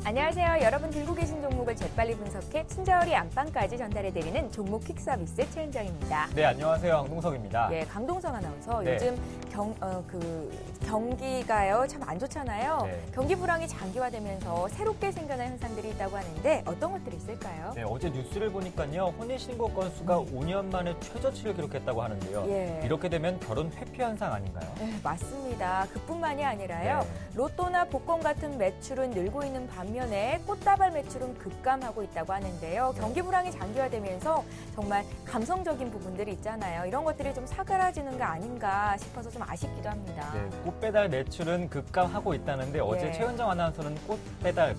안녕하세요. 여러분 들고 계신 종목을 재빨리 분석해 친절히 안방까지 전달해드리는 종목 퀵 서비스 최은정입니다. 네, 안녕하세요. 강동석입니다. 예, 강동석 아나운서. 네. 요즘 경기가요 참 안 좋잖아요. 네. 경기 불황이 장기화되면서 새롭게 생겨난 현상들이 있다고 하는데 어떤 것들이 있을까요? 네, 어제 뉴스를 보니까요. 혼인신고 건수가 5년 만에 최저치를 기록했다고 하는데요. 예. 이렇게 되면 결혼 회피 현상 아닌가요? 네, 맞습니다. 그뿐만이 아니라요. 네. 로또나 복권 같은 매출은 늘고 있는 반면에 꽃다발 매출은 급감하고 있다고 하는데요. 경기 불황이 장기화되면서 정말 감성적인 부분들이 있잖아요. 이런 것들이 좀 사그라지는 거 아닌가 싶어서 좀 아쉽기도 합니다. 네, 꽃배달 매출은 급감하고 있다는데 어제 예. 최은정 아나운서는 꽃배달,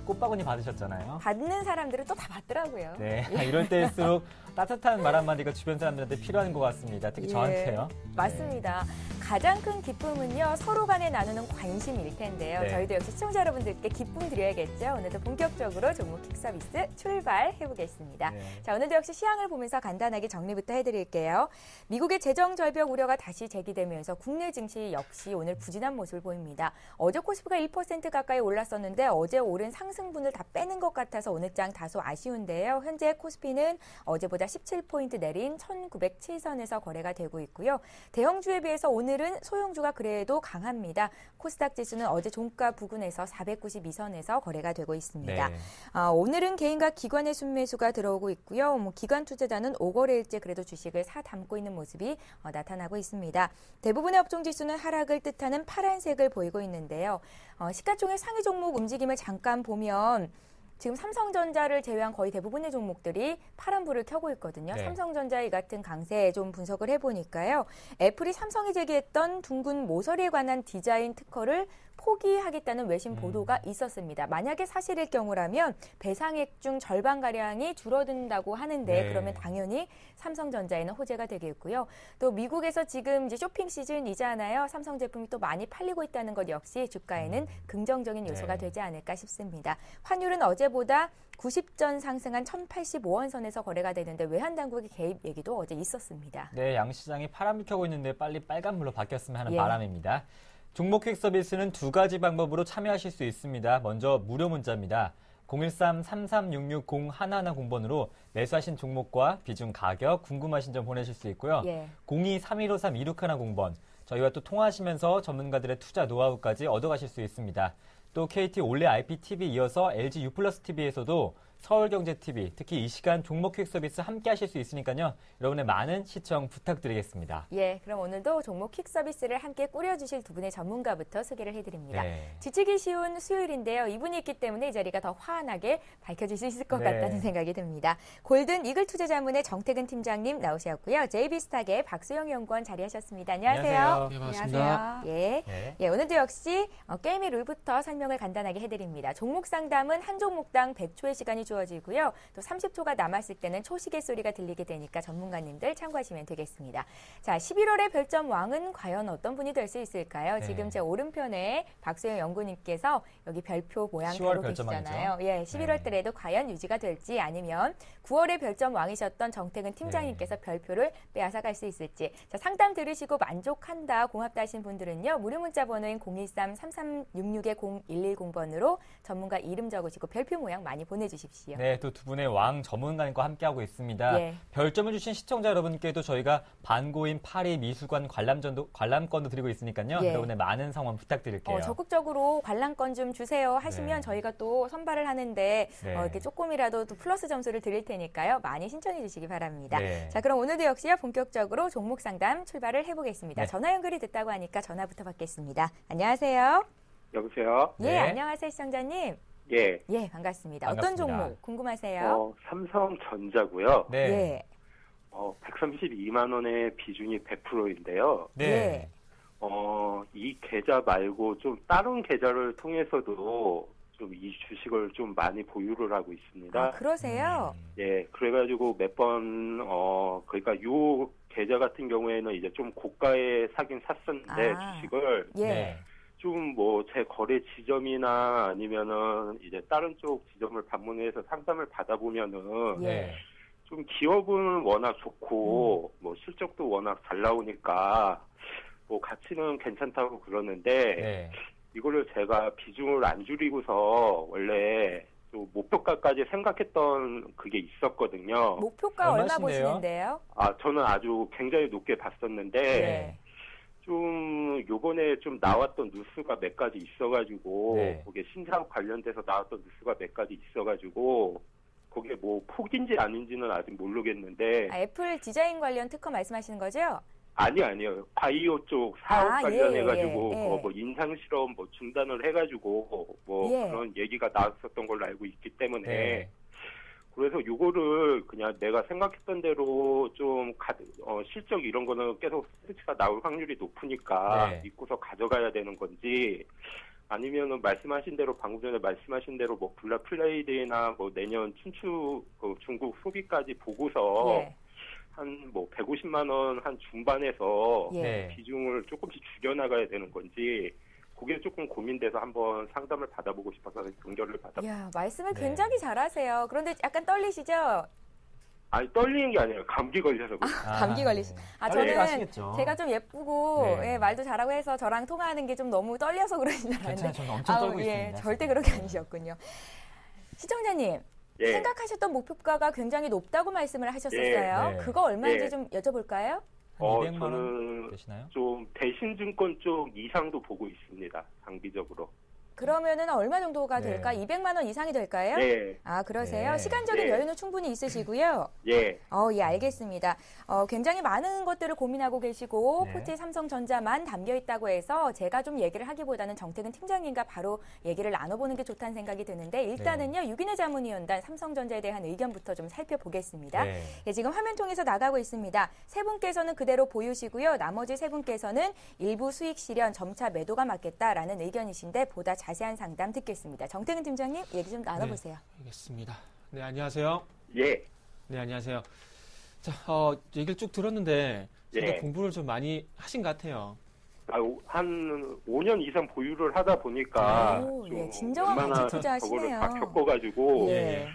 꽃바구니 받으셨잖아요. 받는 사람들은 또 다 받더라고요. 네, 이럴 때일수록 따뜻한 말 한마디가 주변 사람들한테 필요한 것 같습니다. 특히 예, 저한테요. 맞습니다. 가장 큰 기쁨은요, 서로 간에 나누는 관심일 텐데요. 네. 저희도 역시 시청자 여러분들께 기쁨 드려야겠죠. 오늘도 본격적으로 종목 킥 서비스 출발해보겠습니다. 네. 자, 오늘도 역시 시황을 보면서 간단하게 정리부터 해드릴게요. 미국의 재정 절벽 우려가 다시 제기되면서 국내 증시 역시 오늘 부진한 모습을 보입니다. 어제 코스피가 1% 가까이 올랐었는데 어제 오른 상승분을 다 빼는 것 같아서 오늘 장 다소 아쉬운데요. 현재 코스피는 어제보다 17포인트 내린 1907선에서 거래가 되고 있고요. 대형주에 비해서 오늘은 소형주가 그래도 강합니다. 코스닥 지수는 어제 종가 부근에서 492선에서 거래가 되고 있습니다. 네. 오늘은 개인과 기관의 순매수가 들어오고 있고요. 기관 투자자는 5거래일째 그래도 주식을 사 담고 있는 모습이 나타나고 있습니다. 대부분의 업종 지수는 하락을 뜻하는 파란색을 보이고 있는데요. 시가총액 상위 종목 움직임을 잠깐 보면 지금 삼성전자를 제외한 거의 대부분의 종목들이 파란불을 켜고 있거든요. 네. 삼성전자의 같은 강세 좀 분석을 해보니까요. 애플이 삼성이 제기했던 둥근 모서리에 관한 디자인 특허를 포기하겠다는 외신 보도가 있었습니다. 만약에 사실일 경우라면 배상액 중 절반가량이 줄어든다고 하는데 네. 그러면 당연히 삼성전자에는 호재가 되겠고요. 또 미국에서 지금 이제 쇼핑 시즌이잖아요. 삼성 제품이 또 많이 팔리고 있다는 것 역시 주가에는 긍정적인 요소가 네. 되지 않을까 싶습니다. 환율은 어제보다 90전 상승한 1085원 선에서 거래가 되는데 외환 당국의 개입 얘기도 어제 있었습니다. 네, 양시장이 파란불 켜고 있는데 빨리 빨간불로 바뀌었으면 하는 예. 바람입니다. 종목 퀵 서비스는 두 가지 방법으로 참여하실 수 있습니다. 먼저 무료 문자입니다. 013-3366-0110번으로 매수하신 종목과 비중 가격, 궁금하신 점 보내실 수 있고요. 예. 02-3153-2610번 저희와 또 통화하시면서 전문가들의 투자 노하우까지 얻어가실 수 있습니다. 또 KT 올레 IPTV 이어서 LG U+TV에서도 서울경제TV, 특히 이 시간 종목 퀵 서비스 함께 하실 수 있으니까요. 여러분의 많은 시청 부탁드리겠습니다. 예, 그럼 오늘도 종목 퀵 서비스를 함께 꾸려주실 두 분의 전문가부터 소개를 해드립니다. 네. 지치기 쉬운 수요일인데요. 이분이 있기 때문에 이 자리가 더 환하게 밝혀질 수 있을 것 네. 같다는 생각이 듭니다. 골든 이글 투자자문의 정태근 팀장님 나오셨고요. JB스탁의 박수영 연구원 자리하셨습니다. 안녕하세요. 안녕하세요. 네, 반갑습니다. 예. 네. 예, 오늘도 역시 게임의 룰부터 설명을 간단하게 해드립니다. 종목 상담은 한 종목당 100초의 시간이 주어지고요. 또 30초가 남았을 때는 초시계소리가 들리게 되니까 전문가님들 참고하시면 되겠습니다. 자, 11월의 별점 왕은 과연 어떤 분이 될 수 있을까요? 네. 지금 제 오른편에 박수영 연구님께서 여기 별표 모양 10월 달고 별점 계시잖아요. 왕이죠? 예, 11월 달에도 과연 유지가 될지 아니면 9월의 별점 왕이셨던 정태근 팀장님께서 네. 별표를 빼앗아갈 수 있을지. 자, 상담 들으시고 만족한다, 고맙다 하신 분들은요. 무료 문자 번호인 013-3366-0110번으로 전문가 이름 적으시고 별표 모양 많이 보내주십시오. 네, 또 두 분의 왕 전문가님과 함께하고 있습니다. 예. 별점을 주신 시청자 여러분께도 저희가 반고인 파리 미술관 관람권도 드리고 있으니까요. 예. 여러분의 많은 성원 부탁드릴게요. 적극적으로 관람권 좀 주세요 하시면 네. 저희가 또 선발을 하는데 네. 이렇게 조금이라도 또 플러스 점수를 드릴 테니까요. 많이 신청해 주시기 바랍니다. 네. 자, 그럼 오늘도 역시요 본격적으로 종목 상담 출발을 해보겠습니다. 네. 전화 연결이 됐다고 하니까 전화부터 받겠습니다. 안녕하세요. 여보세요? 예, 네. 안녕하세요 시청자님. 예. 예, 반갑습니다. 어떤 반갑습니다. 종목 궁금하세요? 삼성전자고요. 네. 예. 132만 원의 비중이 100%인데요. 네. 예. 이 계좌 말고 좀 다른 계좌를 통해서도 좀 이 주식을 좀 많이 보유를 하고 있습니다. 아, 그러세요? 예, 그래가지고 몇 번, 그러니까 요 계좌 같은 경우에는 이제 좀 고가에 사긴 샀었는데 아. 주식을 예. 네. 좀 뭐 제 거래 지점이나 아니면은 이제 다른 쪽 지점을 방문해서 상담을 받아보면은 예. 네. 좀 기업은 워낙 좋고 뭐 실적도 워낙 잘 나오니까 뭐 가치는 괜찮다고 그러는데 네. 이거를 제가 비중을 안 줄이고서 원래 좀 목표가까지 생각했던 그게 있었거든요. 목표가 얼마 얼마신데요? 보시는데요? 저는 아주 굉장히 높게 봤었는데 네. 좀 요번에 좀 나왔던 뉴스가 몇 가지 있어가지고 네. 거기에 신사업 관련돼서 나왔던 뉴스가 몇 가지 있어가지고 그게 뭐 폭인지 아닌지는 아직 모르겠는데 애플 디자인 관련 특허 말씀하시는 거죠? 아니요 바이오 쪽 사업 아, 관련해가지고 예, 예. 그거 뭐 인상 실험 뭐 중단을 해가지고 뭐 예. 그런 얘기가 나왔었던 걸로 알고 있기 때문에 네. 그래서 요거를 그냥 내가 생각했던 대로 좀 실적 이런 거는 계속 스트레치가 나올 확률이 높으니까 네. 믿고서 가져가야 되는 건지 아니면은 말씀하신 대로 방금 전에 말씀하신 대로 뭐 블랙 프라이데이나 뭐 내년 춘추 중국 소비까지 보고서 예. 한 뭐 150만 원 한 중반에서 예. 네. 비중을 조금씩 줄여나가야 되는 건지 그게 조금 고민돼서 한번 상담을 받아보고 싶어서 연결을 받았어요. 이야, 말씀을 네. 굉장히 잘하세요. 그런데 약간 떨리시죠? 아니 떨리는 게 아니라 감기 걸려서 그래요. 감기 걸리시. 빨리 저는 가시겠죠. 제가 좀 예쁘고 네. 예, 말도 잘하고 해서 저랑 통화하는 게 좀 너무 떨려서 그러신 줄 알았는데. 괜찮아요. 저는 엄청 떨고 예, 있습니다. 절대 그렇게 아니셨군요. 시청자님, 예. 생각하셨던 목표가가 굉장히 높다고 말씀을 하셨었어요. 네. 그거 얼마인지 예. 좀 여쭤볼까요? 한 200만 원 저는 되시나요? 좀 대신증권 쪽 이상도 보고 있습니다. 장기적으로. 그러면은 얼마 정도가 네. 될까? 200만 원 이상이 될까요? 예. 아, 그러세요? 네. 시간적인 예. 여유는 충분히 있으시고요. 예. 예, 알겠습니다. 굉장히 많은 것들을 고민하고 계시고 네. 포티 삼성전자만 담겨 있다고 해서 제가 좀 얘기를 하기보다는 정태근 팀장님과 바로 얘기를 나눠보는 게 좋다는 생각이 드는데 일단은요, 유기내 자문위원단 삼성전자에 대한 의견부터 좀 살펴보겠습니다. 네. 예, 지금 화면 통해서 나가고 있습니다. 세 분께서는 그대로 보유시고요. 나머지 세 분께서는 일부 수익 실현, 점차 매도가 맞겠다라는 의견이신데 보다 자세한 상담 듣겠습니다. 정태근 팀장님, 얘기 좀 나눠보세요. 알겠습니다. 네, 안녕하세요. 예. 네, 안녕하세요. 자, 얘기를 쭉 들었는데, 예. 저도 공부를 좀 많이 하신 것 같아요. 한 5년 이상 보유를 하다 보니까 오, 좀 예, 진정한 웬만한 가치 투자하시네요. 저거를 다 겪어가지고 예.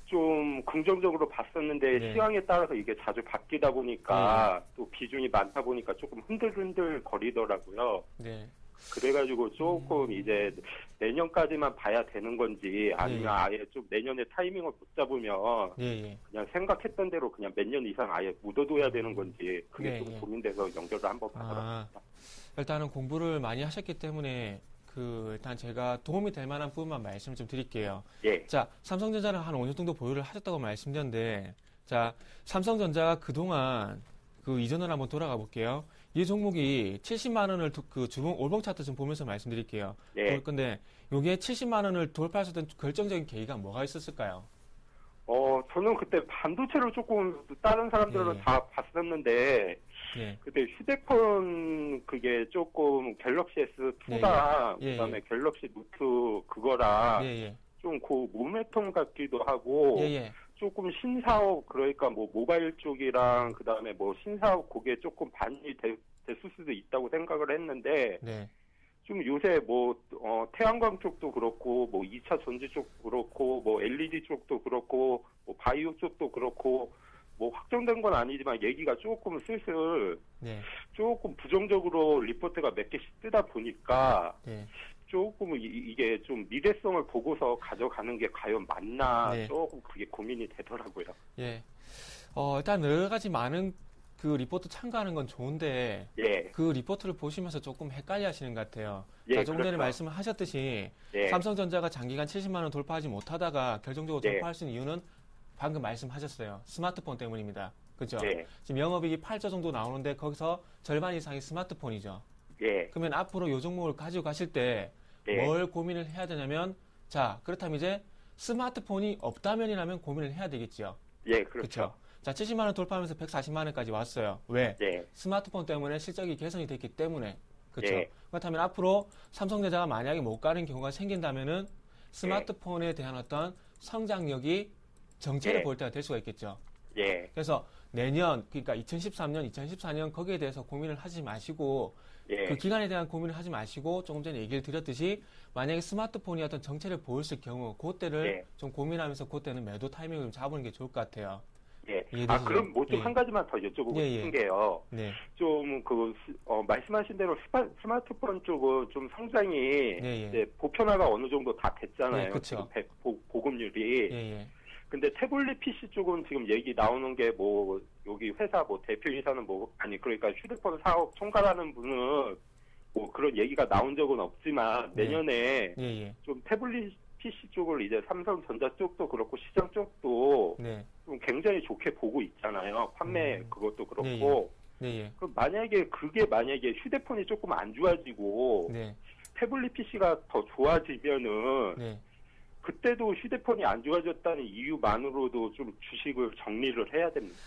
좀 긍정적으로 봤었는데 네. 시황에 따라서 이게 자주 바뀌다 보니까 또 비중이 많다 보니까 조금 흔들흔들 거리더라고요. 네. 그래가지고 조금 이제 내년까지만 봐야 되는 건지 아니면 네. 아예 좀 내년에 타이밍을 못 잡으면 예, 예. 그냥 생각했던 대로 그냥 몇 년 이상 아예 묻어둬야 되는 건지 그게 네, 좀 예. 고민돼서 연결을 한번 받아봤습니다. 일단은 공부를 많이 하셨기 때문에, 일단 제가 도움이 될 만한 부분만 말씀 좀 드릴게요. 예, 자, 삼성전자는 한 5년 정도 보유를 하셨다고 말씀드렸는데, 자, 삼성전자가 그동안 이전을 한번 돌아가 볼게요. 이 종목이 70만 원을 주봉 올봉 차트 좀 보면서 말씀드릴게요. 예. 볼 건데, 요게 70만 원을 돌파했었던 결정적인 계기가 뭐가 있었을까요? 저는 그때 반도체로 조금 다른 사람들은 예. 다 봤었는데 네. 그때 휴대폰 그게 조금 갤럭시 S2랑 예, 예. 그다음에 갤럭시 노트 그거랑 예, 예. 좀 그 모멘텀 같기도 하고 예, 예. 조금 신사업 그러니까 뭐 모바일 쪽이랑 그다음에 뭐 신사업 그게 조금 반이 됐을 수도 있다고 생각을 했는데 네. 좀 요새 뭐 태양광 쪽도 그렇고 뭐 2차 전지 쪽도 그렇고 뭐 LED 쪽도 그렇고 뭐 바이오 쪽도 그렇고 뭐 확정된 건 아니지만 얘기가 조금 슬슬 네. 조금 부정적으로 리포트가 몇 개씩 뜨다 보니까 네. 조금 이게 좀 미래성을 보고서 가져가는 게 과연 맞나 네. 조금 그게 고민이 되더라고요. 예. 일단 여러 가지 많은 리포트 참고하는 건 좋은데, 예, 그 리포트를 보시면서 조금 헷갈려 하시는 것 같아요. 예, 자, 조금 전에 그렇죠. 말씀을 하셨듯이, 예, 삼성전자가 장기간 70만 원 돌파하지 못하다가 결정적으로 예. 돌파할 수 있는 이유는 방금 말씀하셨어요. 스마트폰 때문입니다. 그죠? 예, 지금 영업이익이 8조 정도 나오는데 거기서 절반 이상이 스마트폰이죠. 예, 그러면 앞으로 이 종목을 가지고 가실 때 예. 뭘 고민을 해야 되냐면, 자, 그렇다면 이제 스마트폰이 없다면이라면 고민을 해야 되겠죠. 예, 그렇죠. 자, 70만 원 돌파하면서 140만 원까지 왔어요. 왜? 예, 스마트폰 때문에 실적이 개선이 됐기 때문에. 그렇죠. 예. 그렇다면 앞으로 삼성전자가 만약에 못 가는 경우가 생긴다면은 스마트폰에 대한 어떤 성장력이 정체를 예. 볼 때가 될 수가 있겠죠. 예, 그래서 내년, 그러니까 2013년, 2014년 거기에 대해서 고민을 하지 마시고, 예, 그 기간에 대한 고민을 하지 마시고, 조금 전에 얘기를 드렸듯이, 만약에 스마트폰이 어떤 정체를 보였을 경우, 그때를 예. 좀 고민하면서 그때는 매도 타이밍을 좀 잡는 게 좋을 것 같아요. 예. 이해되시죠? 그럼 뭐 좀 예. 한 가지만 더 여쭤보고 예, 예. 싶은 게요. 네. 좀 말씀하신 대로 스마트폰 쪽은 좀 성장이 예, 예. 이제 보편화가 어느 정도 다 됐잖아요. 예, 그쵸. 지금 보급률이. 예, 예. 근데 태블릿 PC 쪽은 지금 얘기 나오는 게 뭐 여기 회사 뭐 대표이사는 그러니까 휴대폰 사업 총괄하는 분은 뭐 그런 얘기가 나온 적은 없지만 내년에 예, 예. 좀 태블릿 PC 쪽을 이제 삼성전자 쪽도 그렇고 시장 쪽도 네. 좀 굉장히 좋게 보고 있잖아요. 판매 그것도 예, 그렇고. 네, 예. 그럼 만약에 휴대폰이 조금 안 좋아지고 네. 태블릿 PC가 더 좋아지면은 네. 그때도 휴대폰이 안 좋아졌다는 이유만으로도 좀 주식을 정리를 해야 됩니다.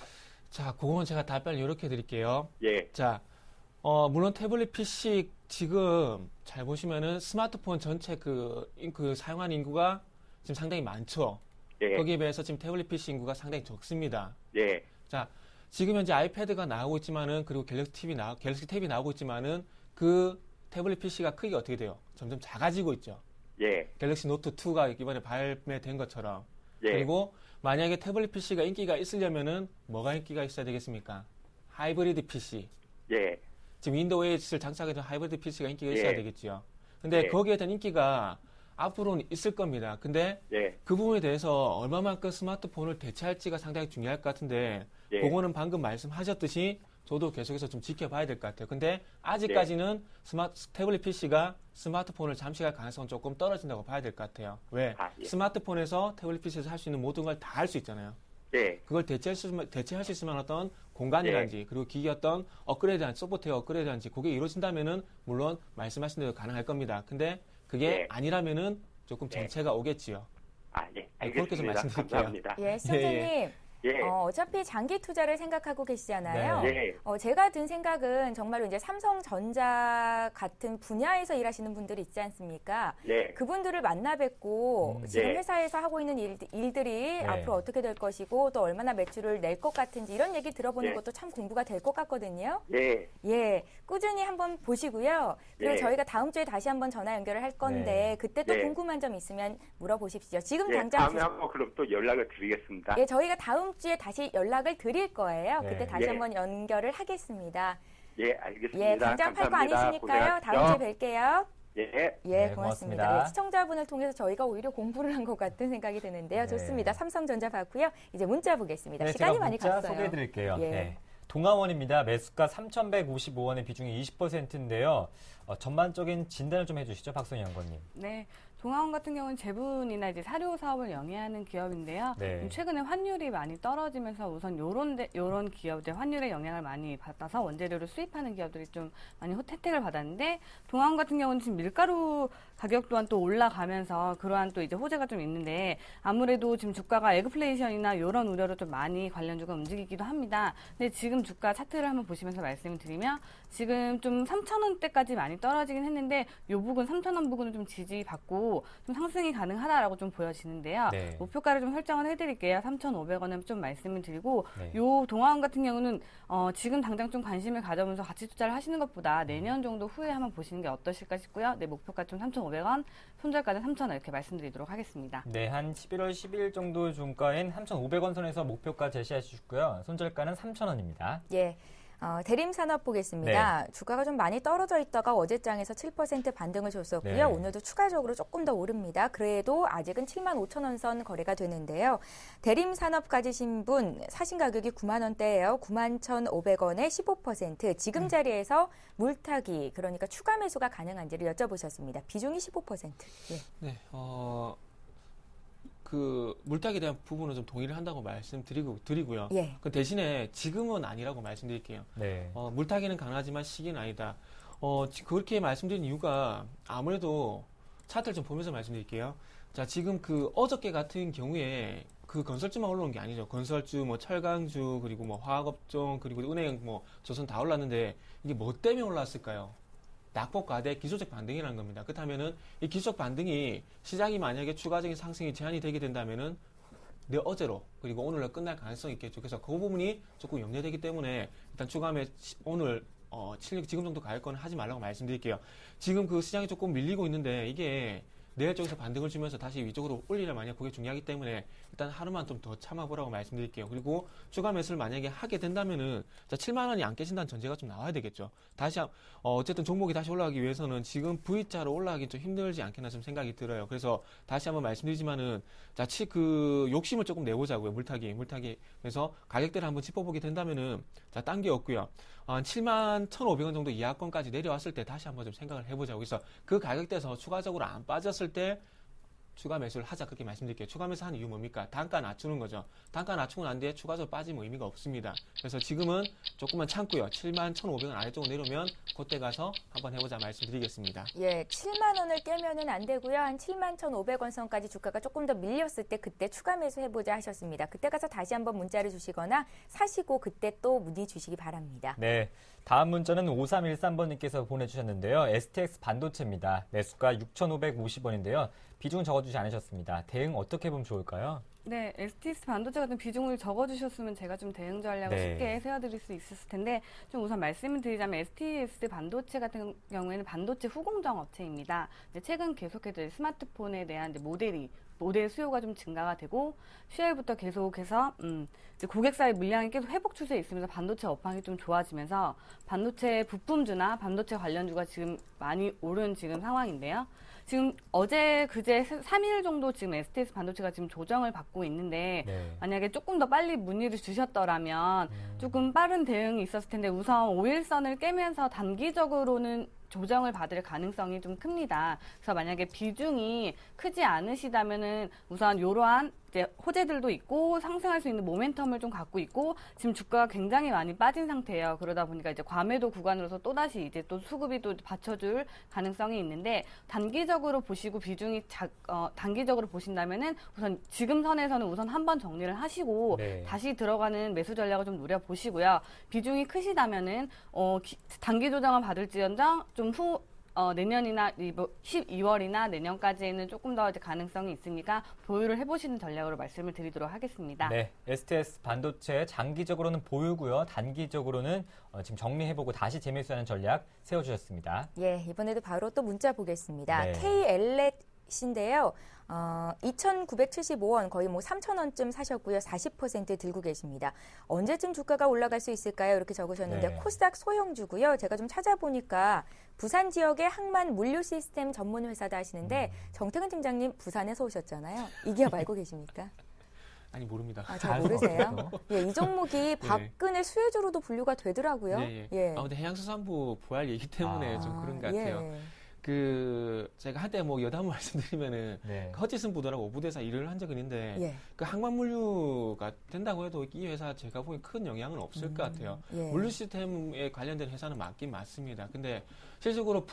자, 그건 제가 답변을 이렇게 드릴게요. 예, 자, 물론 태블릿 PC 지금 잘 보시면은 스마트폰 전체 그 사용하는 인구가 지금 상당히 많죠. 예, 거기에 비해서 지금 태블릿 PC 인구가 상당히 적습니다. 예, 자, 지금 현재 아이패드가 나오고 있지만은 그리고 갤럭시 탭이 나오고 있지만은 그 태블릿 PC가 크기가 어떻게 돼요? 점점 작아지고 있죠. 예, 갤럭시 노트 2가 이번에 발매된 것처럼. 예, 그리고 만약에 태블릿 PC가 인기가 있으려면은 뭐가 인기가 있어야 되겠습니까? 하이브리드 PC. 예, 지금 윈도우 8을 장착해준 하이브리드 PC가 인기가 예. 있어야 되겠죠. 근데 예. 거기에 대한 인기가 앞으로는 있을 겁니다. 근데 예, 그 부분에 대해서 얼마만큼 스마트폰을 대체할지가 상당히 중요할 것 같은데 예. 그거는 방금 말씀하셨듯이 저도 계속해서 좀 지켜봐야 될 것 같아요. 근데 아직까지는 태블릿 PC가 스마트폰을 잠식할 가능성은 조금 떨어진다고 봐야 될 것 같아요. 왜? 예. 스마트폰에서 태블릿 PC에서 할 수 있는 모든 걸 다 할 수 있잖아요. 예, 그걸 대체할 수 있으면 어떤 공간이란지 그리고 기기 어떤 소프트웨어 업그레이드한지 그게 이루어진다면은 물론 말씀하신 대로 가능할 겁니다. 근데 그게 예. 아니라면은 조금 정체가 오겠지요. 예, 그렇게 좀 알겠습니다. 말씀드릴게요. 감사합니다. 예, 시청자님. 예, 어차피 장기 투자를 생각하고 계시잖아요. 네. 예, 제가 든 생각은 정말로 이제 삼성전자 같은 분야에서 일하시는 분들이 있지 않습니까? 예, 그분들을 만나 뵙고 지금 네. 회사에서 하고 있는 일들이 네. 앞으로 어떻게 될 것이고 또 얼마나 매출을 낼 것 같은지 이런 얘기 들어보는 네. 것도 참 공부가 될 것 같거든요. 예, 예, 꾸준히 한번 보시고요. 그리고 네. 저희가 다음 주에 다시 한번 전화 연결을 할 건데 네. 그때 또 네. 궁금한 점 있으면 물어보십시오. 지금 예, 당장 다음에 한번 그럼 또 연락을 드리겠습니다. 예, 저희가 다음 주에 다시 연락을 드릴 거예요. 네. 그때 다시 예. 한번 연결을 하겠습니다. 예, 알겠습니다. 예, 당장 팔 거 감사합니다. 아니시니까요. 다음 주에 뵐게요. 예, 예, 네, 고맙습니다. 고맙습니다. 예, 시청자분을 통해서 저희가 오히려 공부를 한 것 같은 생각이 드는데요. 네. 좋습니다. 삼성전자 봤고요. 이제 문자 보겠습니다. 네, 시간이 제가 많이 문자 갔어요. 소개해드릴게요. 예. 네. 동아원입니다. 매수가 3,155원의 비중이 20%인데요. 전반적인 진단을 좀 해주시죠, 박선희 연구원님. 네. 동아원 같은 경우는 제분이나 이제 사료 사업을 영위하는 기업인데요. 네. 최근에 환율이 많이 떨어지면서 우선 요런 기업들 환율의 영향을 많이 받아서 원재료를 수입하는 기업들이 좀 많이 혜택을 받았는데 동아원 같은 경우는 지금 밀가루 가격 또한 또 올라가면서 그러한 또 이제 호재가 좀 있는데 아무래도 지금 주가가 에그플레이션이나 이런 우려로 좀 많이 관련주가 움직이기도 합니다. 근데 지금 주가 차트를 한번 보시면서 말씀을 드리면 지금 좀 3,000원대까지 많이 떨어지긴 했는데 요 부근 3,000원 부근은 좀 지지받고 좀 상승이 가능하다라고 좀 보여지는데요. 네. 목표가를 좀 설정을 해드릴게요. 3,500원은 좀 말씀을 드리고 네. 요 동아원 같은 경우는 지금 당장 좀 관심을 가져보면서 가치 투자를 하시는 것보다 내년 정도 후에 한번 보시는 게 어떠실까 싶고요. 네, 목표가 좀 3,500원, 손절가는 3,000원 이렇게 말씀드리도록 하겠습니다. 네, 한 11월 10일 정도 중가인 3,500원 선에서 목표가 제시하시고요. 손절가는 3,000원입니다. 예. 대림산업 보겠습니다. 주가가 좀 많이 떨어져 있다가 어제장에서 7% 반등을 줬었고요. 네. 오늘도 추가적으로 조금 더 오릅니다. 그래도 아직은 7만 5천 원 선 거래가 되는데요. 대림산업 가지신 분 사신 가격이 9만 원대예요. 9만 1,500원에 15%. 지금 자리에서 물타기 그러니까 추가 매수가 가능한지를 여쭤보셨습니다. 비중이 15%. 예. 네, 그 물타기에 대한 부분은 좀 동의를 한다고 말씀드리고요. 예. 그 대신에 지금은 아니라고 말씀드릴게요. 네. 물타기는 가능하지만 시기는 아니다. 그렇게 말씀드린 이유가 아무래도 차트를 좀 보면서 말씀드릴게요. 자, 지금 그 어저께 같은 경우에 그 건설주만 올라온 게 아니죠. 건설주, 뭐 철강주, 그리고 뭐 화학업종, 그리고 은행, 뭐 조선 다 올랐는데 이게 뭐 때문에 올랐을까요? 낙폭 과대 기술적 반등이라는 겁니다. 그렇다면은 이 기술적 반등이 시장이 만약에 추가적인 상승이 제한이 되게 된다면은 어제로 그리고 오늘로 끝날 가능성이 있겠죠. 그래서 그 부분이 조금 염려되기 때문에 일단 추가매 오늘 지금 정도 갈 거는 하지 말라고 말씀드릴게요. 지금 그 시장이 조금 밀리고 있는데 이게 내일 쪽에서 반등을 주면서 다시 위쪽으로 올리려 만약 그게 중요하기 때문에 일단 하루만 좀 더 참아보라고 말씀드릴게요. 그리고 추가 매수를 만약에 하게 된다면은 자, 7만 원이 안 깨진다는 전제가 좀 나와야 되겠죠. 다시 어쨌든 종목이 다시 올라가기 위해서는 지금 V자로 올라가기 좀 힘들지 않겠나 좀 생각이 들어요. 그래서 다시 한번 말씀드리지만은 자, 그 욕심을 조금 내보자고요. 물타기. 그래서 가격대를 한번 짚어보게 된다면은 자, 딴 게 없고요. 한 7만 1,500원 정도 이하권까지 내려왔을 때 다시 한번 좀 생각을 해보자고. 그래서 그 가격대에서 추가적으로 안 빠졌을 때 추가 매수를 하자 그렇게 말씀드릴게요. 추가 매수 하는 이유 뭡니까? 단가 낮추는 거죠. 단가 낮추고 난 뒤에 추가적으로 빠지면 의미가 없습니다. 그래서 지금은 조금만 참고요. 7만 1,500원 아래쪽으로 내려오면 그때 가서 한번 해보자 말씀드리겠습니다. 예, 7만 원을 깨면은 안 되고요. 한 7만 1,500원 선까지 주가가 조금 더 밀렸을 때 그때 추가 매수해보자 하셨습니다. 그때 가서 다시 한번 문자를 주시거나 사시고 그때 또 문의 주시기 바랍니다. 네. 다음 문자는 5313번님께서 보내주셨는데요. STX 반도체입니다. 매수가 6,550원인데요. 비중 적어주지 않으셨습니다. 대응 어떻게 보면 좋을까요? 네, STX 반도체 같은 비중을 적어주셨으면 제가 좀 대응 전략을 네. 쉽게 세워드릴 수 있었을 텐데 좀 우선 말씀을 드리자면 STX 반도체 같은 경우에는 반도체 후공정 업체입니다. 최근 계속해서 스마트폰에 대한 모델 수요가 좀 증가가 되고 10월부터 계속해서 이제 고객사의 물량이 계속 회복 추세에 있으면서 반도체 업황이 좀 좋아지면서 반도체 부품주나 반도체 관련주가 지금 많이 오른 지금 상황인데요. 지금 어제 그제 3일 정도 지금 STX 반도체가 지금 조정을 받고 있는데 네. 만약에 조금 더 빨리 문의를 주셨더라면 조금 빠른 대응이 있었을 텐데 우선 5일선을 깨면서 단기적으로는 조정을 받을 가능성이 좀 큽니다. 그래서 만약에 비중이 크지 않으시다면은 우선 이러한 이제 호재들도 있고 상승할 수 있는 모멘텀을 좀 갖고 있고 지금 주가가 굉장히 많이 빠진 상태예요. 그러다 보니까 이제 과매도 구간으로서 또다시 이제 또 수급이 또 받쳐줄 가능성이 있는데 단기적으로 보시고 비중이 단기적으로 보신다면은 우선 지금 선에서는 우선 한번 정리를 하시고 네. 다시 들어가는 매수 전략을 좀 노려보시고요. 비중이 크시다면은 단기 조정을 받을지언정 좀 내년이나 12월이나 내년까지는 조금 더 이제 가능성이 있으니까 보유를 해보시는 전략으로 말씀을 드리도록 하겠습니다. 네, STX 반도체 장기적으로는 보유고요. 단기적으로는 지금 정리해보고 다시 재매수하는 전략 세워주셨습니다. 예, 이번에도 바로 또 문자 보겠습니다. 네. KL렛인데요. 2,975원 거의 뭐 3,000원쯤 사셨고요. 40% 들고 계십니다. 언제쯤 주가가 올라갈 수 있을까요? 이렇게 적으셨는데 네. 코스닥 소형주고요. 제가 좀 찾아보니까 부산 지역의 항만 물류 시스템 전문 회사다 하시는데 정태근 팀장님 부산에서 오셨잖아요. 이 기업 알고 계십니까? 아니 모릅니다. 아, 잘 모르세요? 없죠. 예, 이 종목이 박근혜 수혜주로도 분류가 되더라고요. 예. 근데 해양수산부 부활 얘기 때문에 좀 그런 것 같아요. 예. 제가 한때 뭐 여담을 말씀드리면은 네. 허지슨 부도라고 오부대사 일을 한 적은 있는데 예. 그 항만물류가 된다고 해도 이 회사 제가 보기엔 큰 영향은 없을 것 같아요. 예. 물류 시스템에 관련된 회사는 맞긴 맞습니다. 근데 실질적으로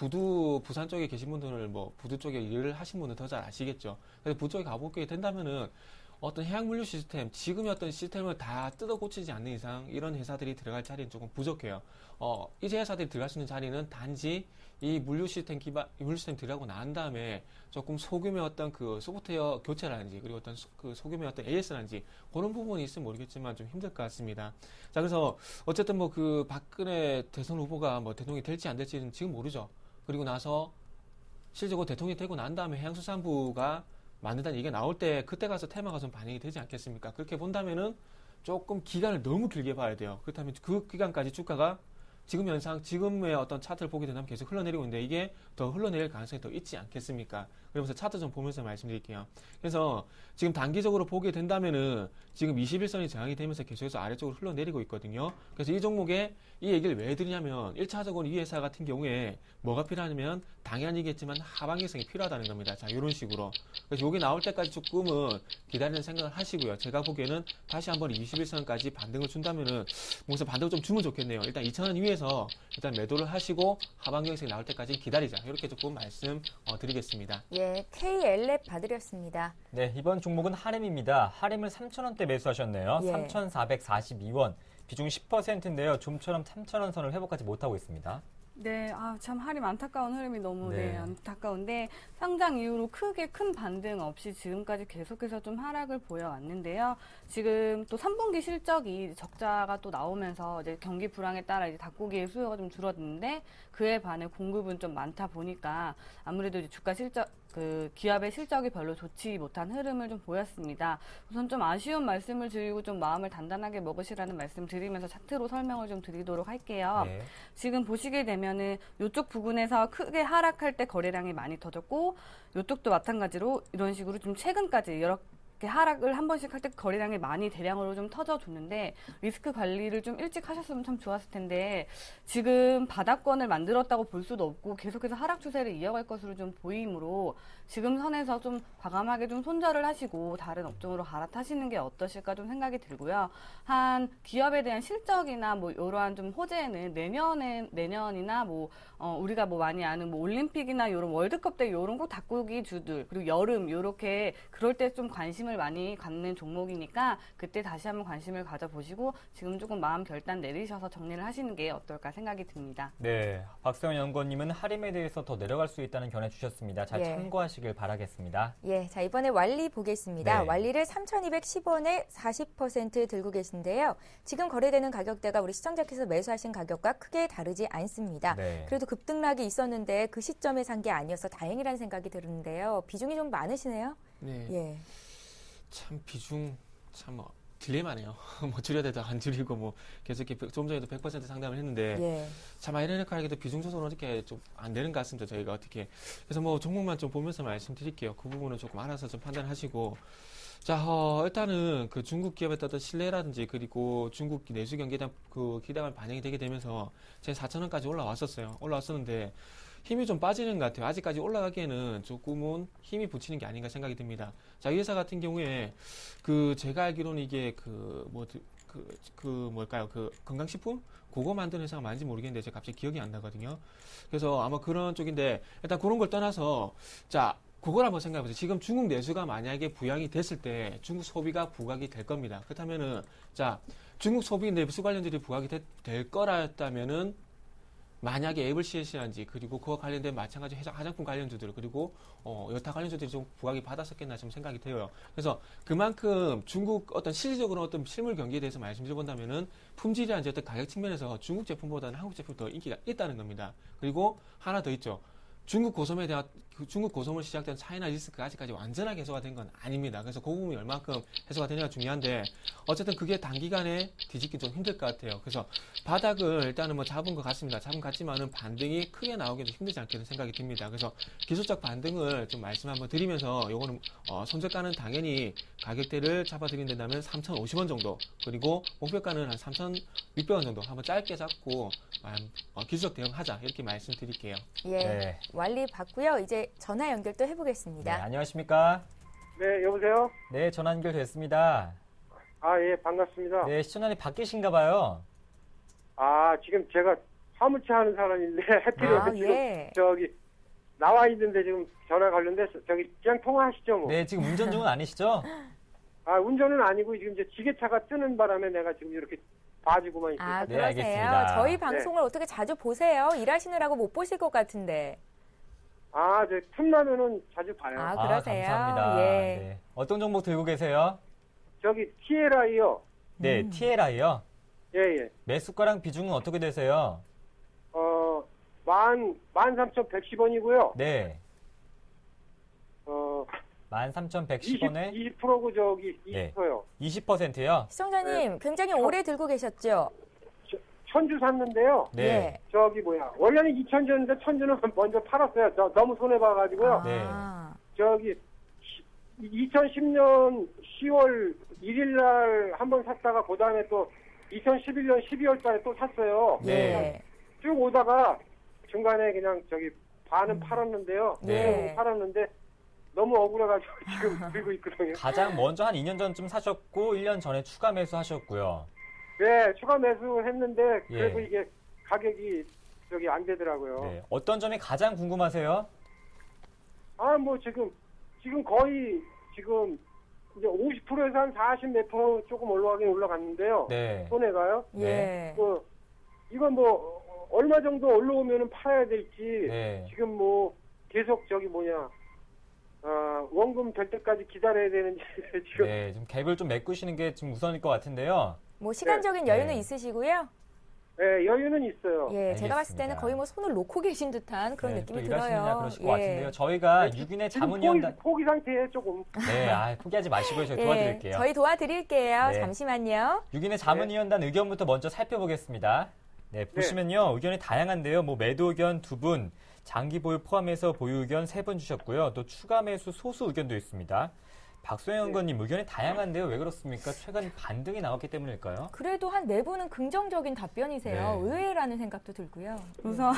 부산 쪽에 계신 분들은 뭐 부두 쪽에 일을 하신 분은 더 잘 아시겠죠. 그래서 부두 쪽에 가보게 된다면은 어떤 해양 물류 시스템, 지금의 어떤 시스템을 다 뜯어 고치지 않는 이상 이런 회사들이 들어갈 자리는 조금 부족해요. 이제 회사들이 들어갈 수 있는 자리는 단지 이 물류 시스템 들어가고 난 다음에 조금 소규모의 어떤 그 소프트웨어 교체라든지 그리고 어떤 그 소규모의 어떤 AS라든지 그런 부분이 있으면 모르겠지만 좀 힘들 것 같습니다. 자, 그래서 어쨌든 뭐 그 박근혜 대선 후보가 뭐 대통령이 될지 안 될지는 지금 모르죠. 그리고 나서 실제로 대통령이 되고 난 다음에 해양수산부가 만든다는 얘기가 나올 때 그때 가서 테마가 좀 반영이 되지 않겠습니까? 그렇게 본다면은 조금 기간을 너무 길게 봐야 돼요. 그렇다면 그 기간까지 주가가 지금의 어떤 차트를 보게 된다면 계속 흘러내리고 있는데 이게 더 흘러내릴 가능성이 더 있지 않겠습니까? 그러면서 차트 좀 보면서 말씀드릴게요. 그래서 지금 단기적으로 보게 된다면은 지금 21선이 저항이 되면서 계속해서 아래쪽으로 흘러내리고 있거든요. 그래서 이 종목에 이 얘기를 왜 드리냐면 1차적으로 이 회사 같은 경우에 뭐가 필요하냐면 당연히겠지만 하방개성이 필요하다는 겁니다. 자, 이런 식으로. 그래서 이게 나올 때까지 조금은 기다리는 생각을 하시고요. 제가 보기에는 다시 한번 21선까지 반등을 준다면은 뭔가 반등을 좀 주면 좋겠네요. 일단 2,000원 위에서 일단 매도를 하시고 하방개성이 나올 때까지 기다리자. 이렇게 조금 말씀 드리겠습니다. 예, KL랩 받으렸습니다. 네, 이번 종목은 하림입니다. 하림을 3,000원대 매수하셨네요. 예. 3,442원. 비중 10%인데요. 좀처럼 3,000원 선을 회복하지 못하고 있습니다. 네, 참 하림 안타까운 흐름이 너무 네. 안타까운데 상장 이후로 크게 큰 반등 없이 지금까지 계속해서 좀 하락을 보여왔는데요. 지금 또 3분기 실적이 적자가 또 나오면서 이제 경기 불황에 따라 이제 닭고기의 수요가 좀 줄어드는데 그에 반해 공급은 좀 많다 보니까 아무래도 이제 주가 실적 그 기업의 실적이 별로 좋지 못한 흐름을 좀 보였습니다. 우선 좀 아쉬운 말씀을 드리고 좀 마음을 단단하게 먹으시라는 말씀 드리면서 차트로 설명을 좀 드리도록 할게요. 네. 지금 보시게 되면은 이쪽 부근에서 크게 하락할 때 거래량이 많이 터졌고 이쪽도 마찬가지로 이런 식으로 좀 최근까지 이렇게 하락을 한 번씩 할 때 거래량이 많이 대량으로 좀 터져줬는데 리스크 관리를 좀 일찍 하셨으면 참 좋았을 텐데 지금 바닥권을 만들었다고 볼 수도 없고 계속해서 하락 추세를 이어갈 것으로 좀 보이므로 지금 선에서 좀 과감하게 좀 손절을 하시고 다른 업종으로 갈아타시는 게 어떠실까 좀 생각이 들고요. 한 기업에 대한 실적이나 뭐 이러한 좀 호재는 내년이나 뭐 우리가 뭐 많이 아는 뭐 올림픽이나 이런 월드컵 때 이런 거 닭고기 주들 그리고 여름 이렇게 그럴 때 좀 관심을 많이 갖는 종목이니까 그때 다시 한번 관심을 가져보시고 지금 조금 마음 결단 내리셔서 정리를 하시는 게 어떨까 생각이 듭니다. 네, 박세원 연구원님은 하림에 대해서 더 내려갈 수 있다는 견해 주셨습니다. 잘 예. 참고하시길 바라겠습니다. 예, 자 이번에 왈리 보겠습니다. 네. 왈리를 3,210원에 40% 들고 계신데요. 지금 거래되는 가격대가 우리 시청자께서 매수하신 가격과 크게 다르지 않습니다. 네. 그래도 급등락이 있었는데 그 시점에 산 게 아니어서 다행이라는 생각이 드는데요. 비중이 좀 많으시네요. 네. 예. 참 비중 참 딜레마네요. 뭐 줄여야 돼도 안 줄이고 뭐 계속 이렇게 좀 전에도 100% 상담을 했는데 예. 참 아이러니컬하게도 비중 조절은 어떻게 좀 안 되는 것 같습니다. 저희가 어떻게 그래서 뭐 종목만 좀 보면서 말씀드릴게요. 그 부분은 조금 알아서 좀 판단하시고 자 일단은 그 중국 기업에 어떤 신뢰라든지 그리고 중국 내수 경기에 대한 그 기대감이 반영이 되게 되면서 제 4,000원까지 올라왔었는데 힘이 좀 빠지는 것 같아요. 아직까지 올라가기에는 조금은 힘이 붙이는 게 아닌가 생각이 듭니다. 자, 이 회사 같은 경우에 그 제가 알기로는 이게 뭘까요? 그 건강식품? 그거 만드는 회사가 맞는지 모르겠는데 제가 갑자기 기억이 안 나거든요. 그래서 아마 그런 쪽인데 일단 그런 걸 떠나서 자, 그걸 한번 생각해 보세요. 지금 중국 내수가 만약에 부양이 됐을 때 중국 소비가 부각이 될 겁니다. 그렇다면은 자, 중국 소비 내수 관련들이 부각이 될 거라면은 만약에 앱을 CS한지 그리고 그와 관련된 마찬가지 화장품 관련주들 그리고 여타 관련주들이 좀 부각이 받았었겠나 좀 생각이 돼요. 그래서 그만큼 중국 어떤 실질적으로 어떤 실물 경기에 대해서 말씀드려본다면은 품질이라든지 어떤 가격 측면에서 중국 제품보다는 한국 제품이 더 인기가 있다는 겁니다. 그리고 하나 더 있죠. 중국 고솜으로 시작된 차이나 리스크가 아직까지 완전하게 해소가 된 건 아닙니다. 그래서 그 부분이 얼마큼 해소가 되냐가 중요한데 어쨌든 그게 단기간에 뒤집기 좀 힘들 것 같아요. 그래서 바닥을 일단은 뭐 잡은 것 같습니다. 잡은 것 같지만은 반등이 크게 나오기도 힘들지 않겠는 생각이 듭니다. 그래서 기술적 반등을 좀 말씀 한번 드리면서 요거는 손절가는 당연히 가격대를 잡아드린다면 3,050원 정도 그리고 목표가는 한 3,600원 정도 한번 짧게 잡고 기술적 대응하자 이렇게 말씀드릴게요. 예. 네. 왈리 봤고요. 이제 전화 연결 또 네, 해보겠습니다. 안녕하십니까? 네, 여보세요? 네, 전화 연결됐습니다. 아, 예, 반갑습니다. 네, 시청자님 바뀌신가 봐요. 아, 지금 제가 사무치 하는 사람인데, 해피를 아, 예. 저기, 나와 있는데 지금 전화 관련돼서, 저기, 그냥 통화하시죠, 뭐. 네, 지금 운전 중은 아니시죠? 아, 운전은 아니고, 지금 이제 지게차가 뜨는 바람에 내가 지금 이렇게 봐주고만 있어요. 아, 네, 그러세요? 알겠습니다. 저희 방송을 어떻게 자주 보세요? 일하시느라고 못 보실 것 같은데. 아, 저 틈나면은 자주 봐요. 아, 그러세요? 감사합니다. 예. 네. 어떤 정보 들고 계세요? 저기, TLI요. 네, TLI요. 예, 예. 매수가랑 비중은 어떻게 되세요? 13,110원이고요. 네, 어, 13,110원에 20%고 저기, 네. 20%요. 20%요? 시청자님, 굉장히 오래 들고 계셨죠? 천주 샀는데요. 네. 예. 저기 원래는 2,000주였는데 천주는 먼저 팔았어요. 너무 손해봐가지고요. 아, 저기 2010년 10월 1일 날 한 번 샀다가 그 다음에 또 2011년 12월 달에 또 샀어요. 네. 쭉 오다가 중간에 그냥 저기 반은 팔았는데요. 네. 팔았는데 너무 억울해가지고 지금 들고 있거든요. 가장 먼저 한 2년 전쯤 사셨고 1년 전에 추가 매수하셨고요. 네, 추가 매수했는데 그래도 예. 이게 가격이 저기 안 되더라고요. 네. 어떤 점이 가장 궁금하세요? 아, 뭐 지금 거의 지금 이제 50%에서 한 40 몇 프로 조금 올라가긴 올라갔는데요. 네. 손해가요. 예. 이건 뭐 얼마 정도 올라오면은 팔아야 될지 네. 지금 뭐 계속 원금 될 때까지 기다려야 되는지 지금 네, 좀 갭을 좀 메꾸시는 게 좀 우선일 것 같은데요. 뭐 시간적인 여유는 네. 있으시고요. 네, 여유는 있어요. 예, 제가 봤을 때는 알겠습니다. 거의 뭐 손을 놓고 계신 듯한 그런 네, 느낌이 또 일하시느라 들어요. 그러실 예. 것 같은데요. 저희가 6인의 지금 자문위원단 포기 상태에 조금. 네, 포기하지 마시고요. 저희 도와드릴게요. 저희 도와드릴게요. 네. 잠시만요. 6인의 자문위원단 의견부터 먼저 살펴보겠습니다. 네, 보시면요. 의견이 다양한데요. 뭐 매도 의견 2분, 장기 보유 포함해서 보유 의견 3분 주셨고요. 또 추가 매수 소수 의견도 있습니다. 박소영 의원님 의견이 다양한데요. 왜 그렇습니까? 최근 반등이 나왔기 때문일까요? 그래도 한 네 분은 긍정적인 답변이세요. 네. 의외라는 생각도 들고요. 우선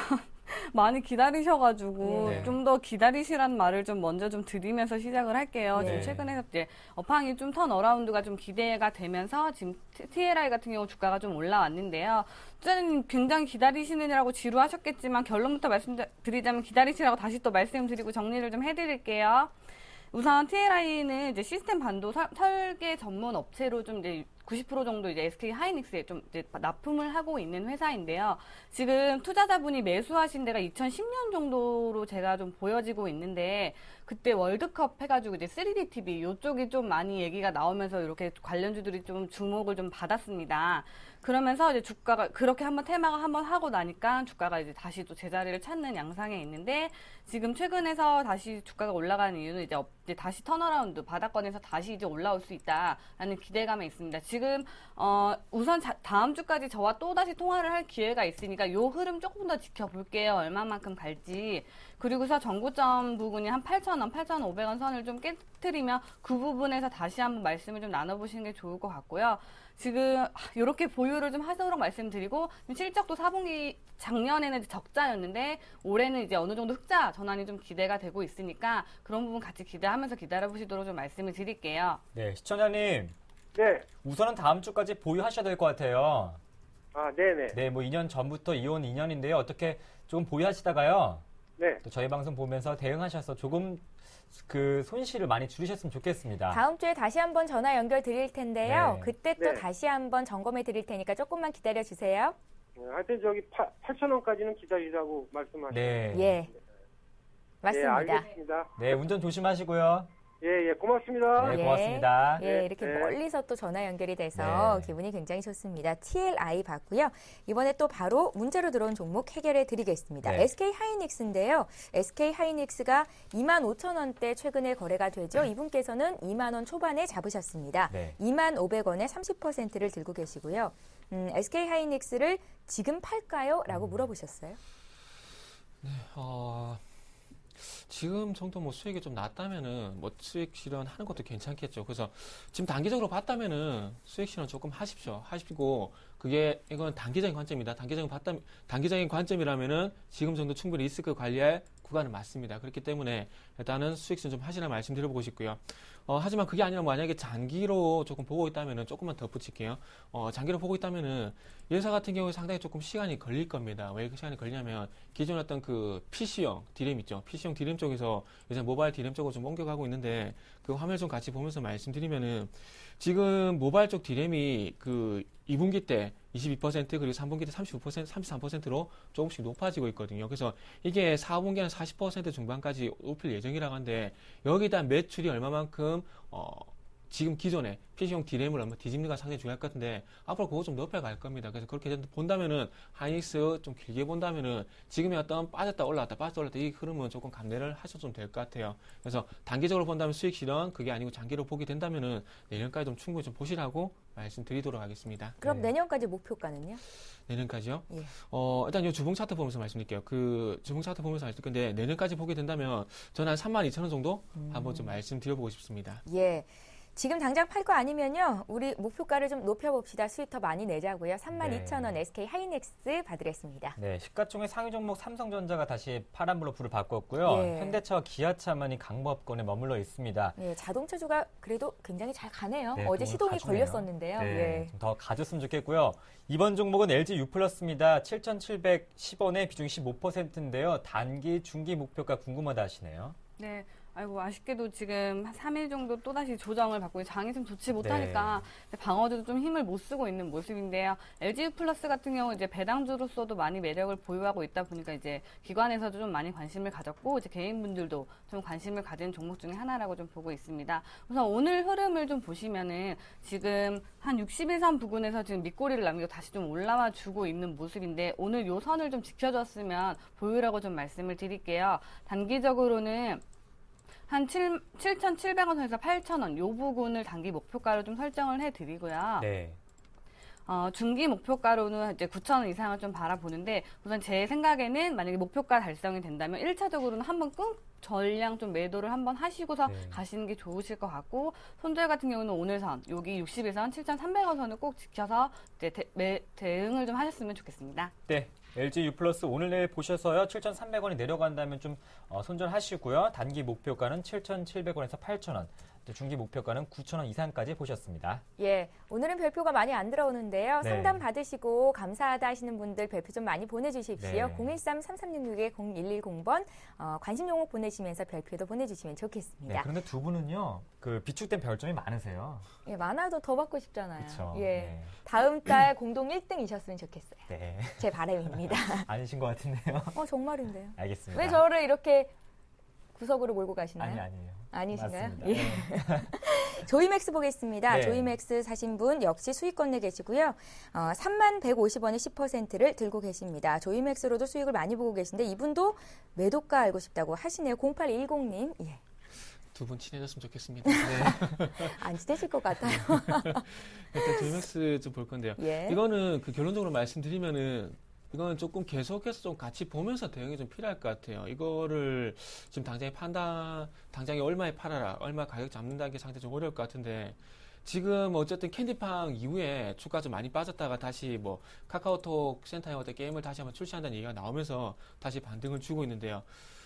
많이 기다리셔가지고 네. 좀 더 기다리시란 말을 좀 먼저 좀 드리면서 시작을 할게요. 네. 지금 최근에 이제 업황이 좀 턴어라운드가 좀 기대가 되면서 지금 TLI 같은 경우 주가가 좀 올라왔는데요. 투자자님 굉장히 기다리시느라고 지루하셨겠지만 결론부터 말씀드리자면 기다리시라고 다시 또 말씀드리고 정리를 좀 해드릴게요. 우선 TLI는 이제 시스템 반도 설계 전문 업체로 좀 이제 90% 정도 이제 SK 하이닉스에 좀 이제 납품을 하고 있는 회사인데요. 지금 투자자분이 매수하신 데가 2010년 정도로 제가 좀 보여지고 있는데 그때 월드컵 해가지고 이제 3D TV 이쪽이 좀 많이 얘기가 나오면서 이렇게 관련주들이 좀 주목을 좀 받았습니다. 그러면서 이제 주가가 그렇게 한번 테마가 한번 하고 나니까 주가가 이제 다시 또 제자리를 찾는 양상에 있는데 지금 최근에서 다시 주가가 올라가는 이유는 이제 다시 턴어라운드 바닥권에서 다시 이제 올라올 수 있다라는 기대감이 있습니다. 지금 우선 다음 주까지 저와 또 다시 통화를 할 기회가 있으니까 요 흐름 조금 더 지켜볼게요. 얼마만큼 갈지. 그리고서 정고점 부분이 한 8,000원, 8,500원 선을 좀 깨트리면 그 부분에서 다시 한번 말씀을 좀 나눠보시는 게 좋을 것 같고요. 지금 이렇게 보유를 좀 하도록 말씀드리고 실적도 4분기 작년에는 적자였는데 올해는 이제 어느 정도 흑자 전환이 좀 기대가 되고 있으니까 그런 부분 같이 기대하면서 기다려보시도록 좀 말씀을 드릴게요. 네, 시청자님. 네. 우선은 다음 주까지 보유하셔야 될 것 같아요. 아, 네네. 네, 뭐 2년 전부터 이온 인연인데요. 어떻게 조금 보유하시다가요. 네. 또 저희 방송 보면서 대응하셔서 조금 그 손실을 많이 줄이셨으면 좋겠습니다. 다음 주에 다시 한번 전화 연결 드릴 텐데요. 네. 그때 또 네. 다시 한번 점검해 드릴 테니까 조금만 기다려 주세요. 하여튼 저기 8,000원까지는 기다리라고 말씀하시죠. 네. 예. 맞습니다. 네, 알겠습니다. 네, 운전 조심하시고요. 예, 예, 고맙습니다. 네, 예. 고맙습니다. 예, 이렇게 네. 멀리서 또 전화 연결이 돼서 네. 기분이 굉장히 좋습니다. TLI 봤고요. 이번에 또 바로 문제로 들어온 종목 해결해 드리겠습니다. 네. SK 하이닉스인데요. SK 하이닉스가 25,000원대 최근에 거래가 되죠. 이분께서는 2만 원 초반에 잡으셨습니다. 네. 25,000원에 30%를 들고 계시고요. SK 하이닉스를 지금 팔까요? 라고 물어보셨어요. 지금 정도 뭐 수익이 좀 낮다면은 뭐 수익 실현하는 것도 괜찮겠죠. 그래서 지금 단기적으로 봤다면은 수익 실현 조금 하시고 그게 이건 단기적인 관점입니다. 단기적인 관점이라면은 지금 정도 충분히 리스크 관리할 구간은 맞습니다. 그렇기 때문에 일단은 수익 실현 좀 하시라 말씀드려보고 싶고요. 하지만 그게 아니라 만약에 장기로 조금 보고 있다면은 조금만 덧붙일게요. 장기로 보고 있다면은 이 회사 같은 경우에 상당히 조금 시간이 걸릴 겁니다. 왜 그 시간이 걸리냐면 기존 어떤 그 PC용 디램 있죠. PC용 디램 쪽에서 요새 모바일 디램 쪽으로 좀 옮겨가고 있는데 그 화면 좀 같이 보면서 말씀드리면은 지금 모바일 쪽 디램이 그 2분기 때 22% 그리고 3분기 때 35%, 33%로 조금씩 높아지고 있거든요. 그래서 이게 4분기는 40% 중반까지 높일 예정이라고 하는데 여기다 매출이 얼마만큼 지금 기존에 PC용 디램을 얼마 뒤집는가 상당히 중요할 것 같은데 앞으로 그거 좀 높여갈 겁니다. 그래서 그렇게 본다면은 하이닉스 좀 길게 본다면은 지금의 어떤 빠졌다 올라왔다 이 흐름은 조금 감내를 하셔도 좀 될 것 같아요. 그래서 단기적으로 본다면 수익 실현 그게 아니고 장기로 보게 된다면은 내년까지 좀 충분히 좀 보시라고 말씀드리도록 하겠습니다. 그럼 네. 내년까지 목표가는요? 내년까지요? 예. 일단 이 주봉 차트 보면서 말씀드릴게요. 그 주봉 차트 보면서 말씀드릴 건데 내년까지 보게 된다면 저는 한 32,000원 정도 한번 좀 말씀드려보고 싶습니다. 예. 지금 당장 팔 거 아니면요. 우리 목표가를 좀 높여봅시다. 수익 더 많이 내자고요. 32,000원 SK 하이닉스 받으겠습니다. 네, 시가총액 상위 종목 삼성전자가 다시 파란불로 불을 바꿨고요. 예. 현대차와 기아차만이 강보합권에 머물러 있습니다. 예, 자동차주가 그래도 굉장히 잘 가네요. 네, 어제 그거 시동이 가주네요. 걸렸었는데요. 네, 예. 좀 더 가졌으면 좋겠고요. 이번 종목은 LG U+입니다. 7,710원에 비중이 15%인데요. 단기, 중기 목표가 궁금하다 하시네요. 네, 아이고, 아쉽게도 지금 한 3일 정도 또다시 조정을 받고 장이 좀 좋지 못하니까 방어주도 좀 힘을 못 쓰고 있는 모습인데요. LG 플러스 같은 경우 이제 배당주로서도 많이 매력을 보유하고 있다 보니까 이제 기관에서도 좀 많이 관심을 가졌고 이제 개인분들도 좀 관심을 가진 종목 중에 하나라고 좀 보고 있습니다. 우선 오늘 흐름을 좀 보시면은 지금 한 60일선 부근에서 지금 밑꼬리를 남기고 다시 좀 올라와 주고 있는 모습인데 오늘 요 선을 좀 지켜줬으면 보유라고 좀 말씀을 드릴게요. 단기적으로는 한 7,700원 선에서 8,000원 요 부분을 단기 목표가로 좀 설정을 해드리고요. 네. 중기 목표가로는 이제 9,000원 이상을 좀 바라보는데 우선 제 생각에는 만약에 목표가 달성이 된다면 1차적으로는 한번 전량 좀 매도를 한번 하시고서 가시는 게 좋으실 것 같고 손절 같은 경우는 오늘 선 여기 60에선 7,300원 선을 꼭 지켜서 이제 대응을 좀 하셨으면 좋겠습니다. 네. LG U 플러스 오늘 내일 보셔서요. 7,300원이 내려간다면 좀 손절하시고요. 단기 목표가는 7,700원에서 8,000원. 중기 목표가는 9,000원 이상까지 보셨습니다. 예, 오늘은 별표가 많이 안 들어오는데요. 네. 상담 받으시고 감사하다 하시는 분들 별표 좀 많이 보내주십시오. 네. 013-3366-0110번 관심 종목 보내시면서 별표도 보내주시면 좋겠습니다. 네, 그런데 두 분은요. 그 비축된 별점이 많으세요. 예, 많아도 더 받고 싶잖아요. 그렇죠. 예, 네. 다음 달 공동 1등이셨으면 좋겠어요. 네. 제 바람입니다. 아니신 것 같은데요. 정말인데요. 알겠습니다. 왜 저를 이렇게 구석으로 몰고 가시나요? 아니에요. 아니신가요? 맞습니다. 예. 네. 조이맥스 보겠습니다. 네. 조이맥스 사신 분 역시 수익권 내 계시고요. 3150원에 10%를 들고 계십니다. 조이맥스로도 수익을 많이 보고 계신데 이분도 매도가 알고 싶다고 하시네요. 0810님. 예. 두 분 친해졌으면 좋겠습니다. 네. 안 친해질 것 같아요. 일단 조이맥스 좀 볼 건데요. 예. 이거는 그 결론적으로 말씀드리면은 이건 조금 계속해서 좀 같이 보면서 대응이 좀 필요할 것 같아요. 이거를 지금 당장에 얼마에 팔아라, 얼마 가격 잡는다는 게 상당히 좀 어려울 것 같은데, 지금 어쨌든 캔디팡 이후에 주가 좀 많이 빠졌다가 다시 뭐 카카오톡 센터에 어떤 게임을 다시 한번 출시한다는 얘기가 나오면서 다시 반등을 주고 있는데요.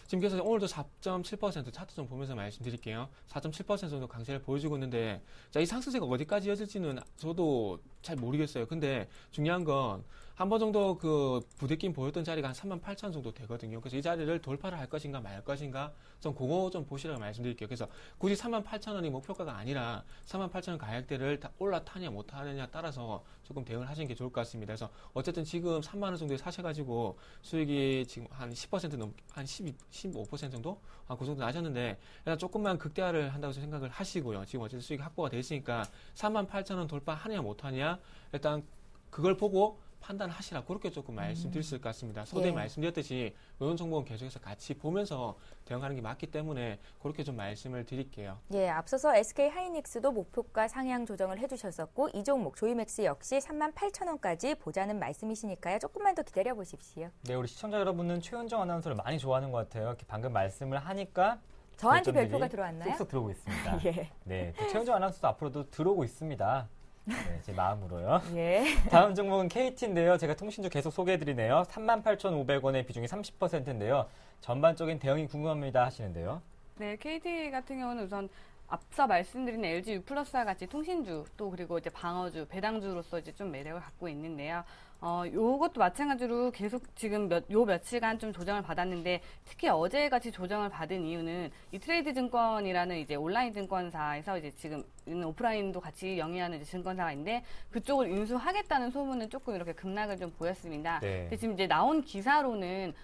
지금 그래서 오늘도 4.7% 차트 좀 보면서 말씀드릴게요. 4.7% 정도 강세를 보여주고 있는데, 자, 이 상승세가 어디까지 이어질지는 저도 잘 모르겠어요. 근데 중요한 건 한 번 정도 그 부대낌 보였던 자리가 한 38,000 정도 되거든요. 그래서 이 자리를 돌파를 할 것인가 말 것인가 좀 그거 좀 보시라고 말씀드릴게요. 그래서 굳이 38,000원이 목표가가 아니라 38,000원 가격대를 올라타냐 못하느냐 따라서 조금 대응을 하시는 게 좋을 것 같습니다. 그래서 어쨌든 지금 3만 원 정도에 사셔가지고 수익이 지금 한 10% 한 15% 정도? 그 정도 나셨는데 일단 조금만 극대화를 한다고 생각을 하시고요. 지금 어쨌든 수익이 확보가 됐으니까 38,000원 돌파하느냐 못하느냐 일단 그걸 보고 판단하시라 그렇게 조금 말씀드릴 수 있을 것 같습니다. 서두에 말씀드렸듯이 이런 정보는 계속해서 같이 보면서 대응하는 게 맞기 때문에 그렇게 좀 말씀을 드릴게요. 예, 앞서서 SK 하이닉스도 목표가 상향 조정을 해주셨었고 이 종목 조이맥스 역시 38,000원까지 보자는 말씀이시니까요. 조금만 더 기다려 보십시오. 네, 우리 시청자 여러분은 최은정 아나운서를 많이 좋아하는 것 같아요. 이렇게 방금 말씀을 하니까 저한테 별점들이 별표가 들어왔나요? 쏙쏙 들어오고 있습니다. 예. 네, 또 최은정 아나운서도 앞으로도 들어오고 있습니다. 네, 제 마음으로요. 예. 다음 종목은 KT인데요. 제가 통신주 계속 소개해드리네요. 38,500원의 비중이 30%인데요. 전반적인 대응이 궁금합니다 하시는데요. 네, KT 같은 경우는 우선 앞서 말씀드린 LG U 플러스와 같이 통신주 또 그리고 이제 방어주, 배당주로서 이제 좀 매력을 갖고 있는데요. 요것도 마찬가지로 계속 지금 며칠간 좀 조정을 받았는데 특히 어제 같이 조정을 받은 이유는 이 트레이드 증권이라는 이제 온라인 증권사에서 이제 지금 오프라인도 같이 영위하는 이제 증권사가 있는데 그쪽을 인수하겠다는 소문은 조금 이렇게 급락을 좀 보였습니다. 네. 근데 지금 이제 나온 기사로는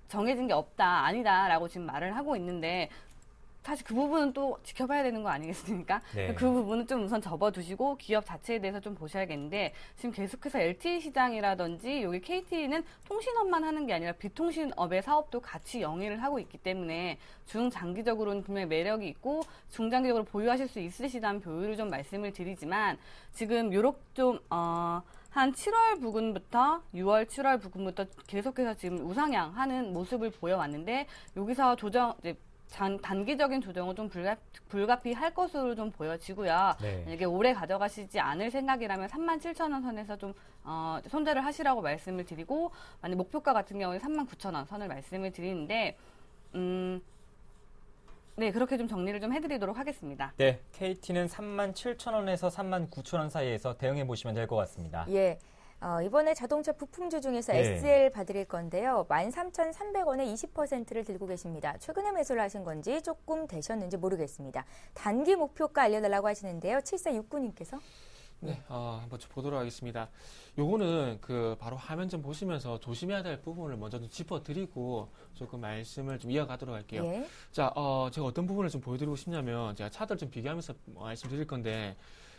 정해진 게 없다, 아니다라고 지금 말을 하고 있는데 사실 그 부분은 또 지켜봐야 되는 거 아니겠습니까? 네. 그 부분은 좀 우선 접어두시고 기업 자체에 대해서 좀 보셔야겠는데 지금 계속해서 LTE 시장이라든지 여기 KT는 통신업만 하는 게 아니라 비통신업의 사업도 같이 영위를 하고 있기 때문에 중장기적으로는 분명히 매력이 있고 중장기적으로 보유하실 수 있으시다는 보유를 좀 말씀을 드리지만 지금 요렇게 좀 한 7월 부근부터 6월, 7월 부근부터 계속해서 지금 우상향하는 모습을 보여왔는데 여기서 단기적인 조정은 좀 불가피할 것으로 좀 보여지고요. 네. 만약에 오래 가져가시지 않을 생각이라면 37,000원 선에서 좀 손절을 하시라고 말씀을 드리고 만약 목표가 같은 경우에 39,000원 선을 말씀을 드리는데 네, 그렇게 좀 정리를 좀 해드리도록 하겠습니다. 네, KT는 37,000원에서 39,000원 사이에서 대응해 보시면 될 것 같습니다. 예. 이번에 자동차 부품주 중에서 네. SL 봐드릴 건데요. 13,300원에 20%를 들고 계십니다. 최근에 매수를 하신 건지 조금 되셨는지 모르겠습니다. 단기 목표가 알려달라고 하시는데요. 7469님께서. 네, 한번 좀 보도록 하겠습니다. 요거는 바로 화면 좀 보시면서 조심해야 될 부분을 먼저 좀 짚어드리고 조금 말씀을 좀 이어가도록 할게요. 예. 자, 제가 어떤 부분을 좀 보여드리고 싶냐면 제가 차들 좀 비교하면서 말씀드릴 건데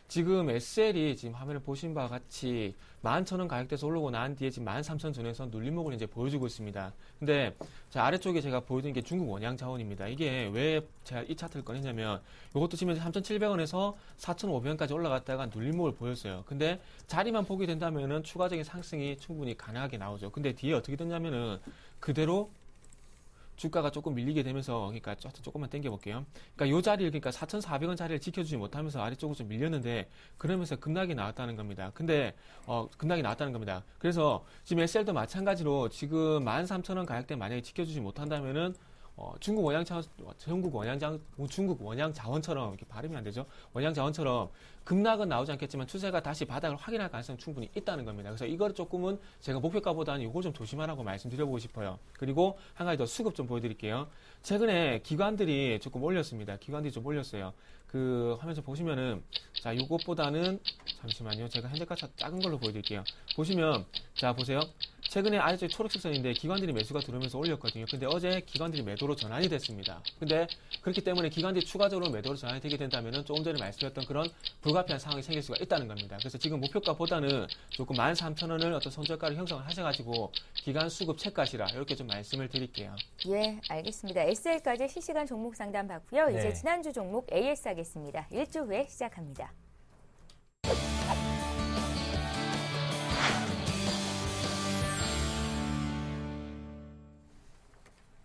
지금 SL이 지금 화면을 보신 바와 같이 11,000원 가격대에서 올라오고 난 뒤에 지금 13,000원 전에서 눌림목을 이제 보여주고 있습니다. 근데 자, 아래쪽에 제가 보여드린 게 중국 원양 자원입니다. 이게 왜 제가 이 차트를 꺼냈냐면 이것도 지금 3,700원에서 4,500원까지 올라갔다가 눌림목을 보였어요. 근데 자리만 보게 된다면은 추가적인 상승이 충분히 가능하게 나오죠. 근데 뒤에 어떻게 됐냐면은 그대로 주가가 조금 밀리게 되면서, 그러니까 조금만 당겨볼게요. 그러니까 요 자리를, 그러니까 4,400원 자리를 지켜주지 못하면서 아래쪽으로 좀 밀렸는데, 그러면서 급락이 나왔다는 겁니다. 근데, 급락이 나왔다는 겁니다. 그래서 지금 SL도 마찬가지로 지금 13,000원 가격대 만약에 지켜주지 못한다면은, 중국 원양 자원처럼, 이렇게 발음이 안 되죠? 원양 자원처럼 급락은 나오지 않겠지만 추세가 다시 바닥을 확인할 가능성이 충분히 있다는 겁니다. 그래서 이걸 조금은 제가 목표가보다는 이걸 좀 조심하라고 말씀드려보고 싶어요. 그리고 한 가지 더 수급 좀 보여드릴게요. 최근에 기관들이 조금 올렸습니다. 기관들이 좀 올렸어요. 화면 좀 보시면은, 자, 요것보다는, 잠시만요. 제가 현재가 작은 걸로 보여드릴게요. 보시면, 자, 보세요. 최근에 아래쪽에 초록색 선인데 기관들이 매수가 들어오면서 올렸거든요. 근데 어제 기관들이 매도로 전환이 됐습니다. 근데 그렇기 때문에 기관들이 추가적으로 매도로 전환이 되게 된다면은 조금 전에 말씀드렸던 그런 불가피한 상황이 생길 수가 있다는 겁니다. 그래서 지금 목표가보다는 조금 13,000원을 어떤 손절가를 형성을 하셔가지고 기관 수급 채가시라 이렇게 좀 말씀을 드릴게요. 예, 알겠습니다. SL까지 실시간 종목 상담 받고요. 네. 이제 지난주 종목 AS 하겠습니다. 1주 후에 시작합니다.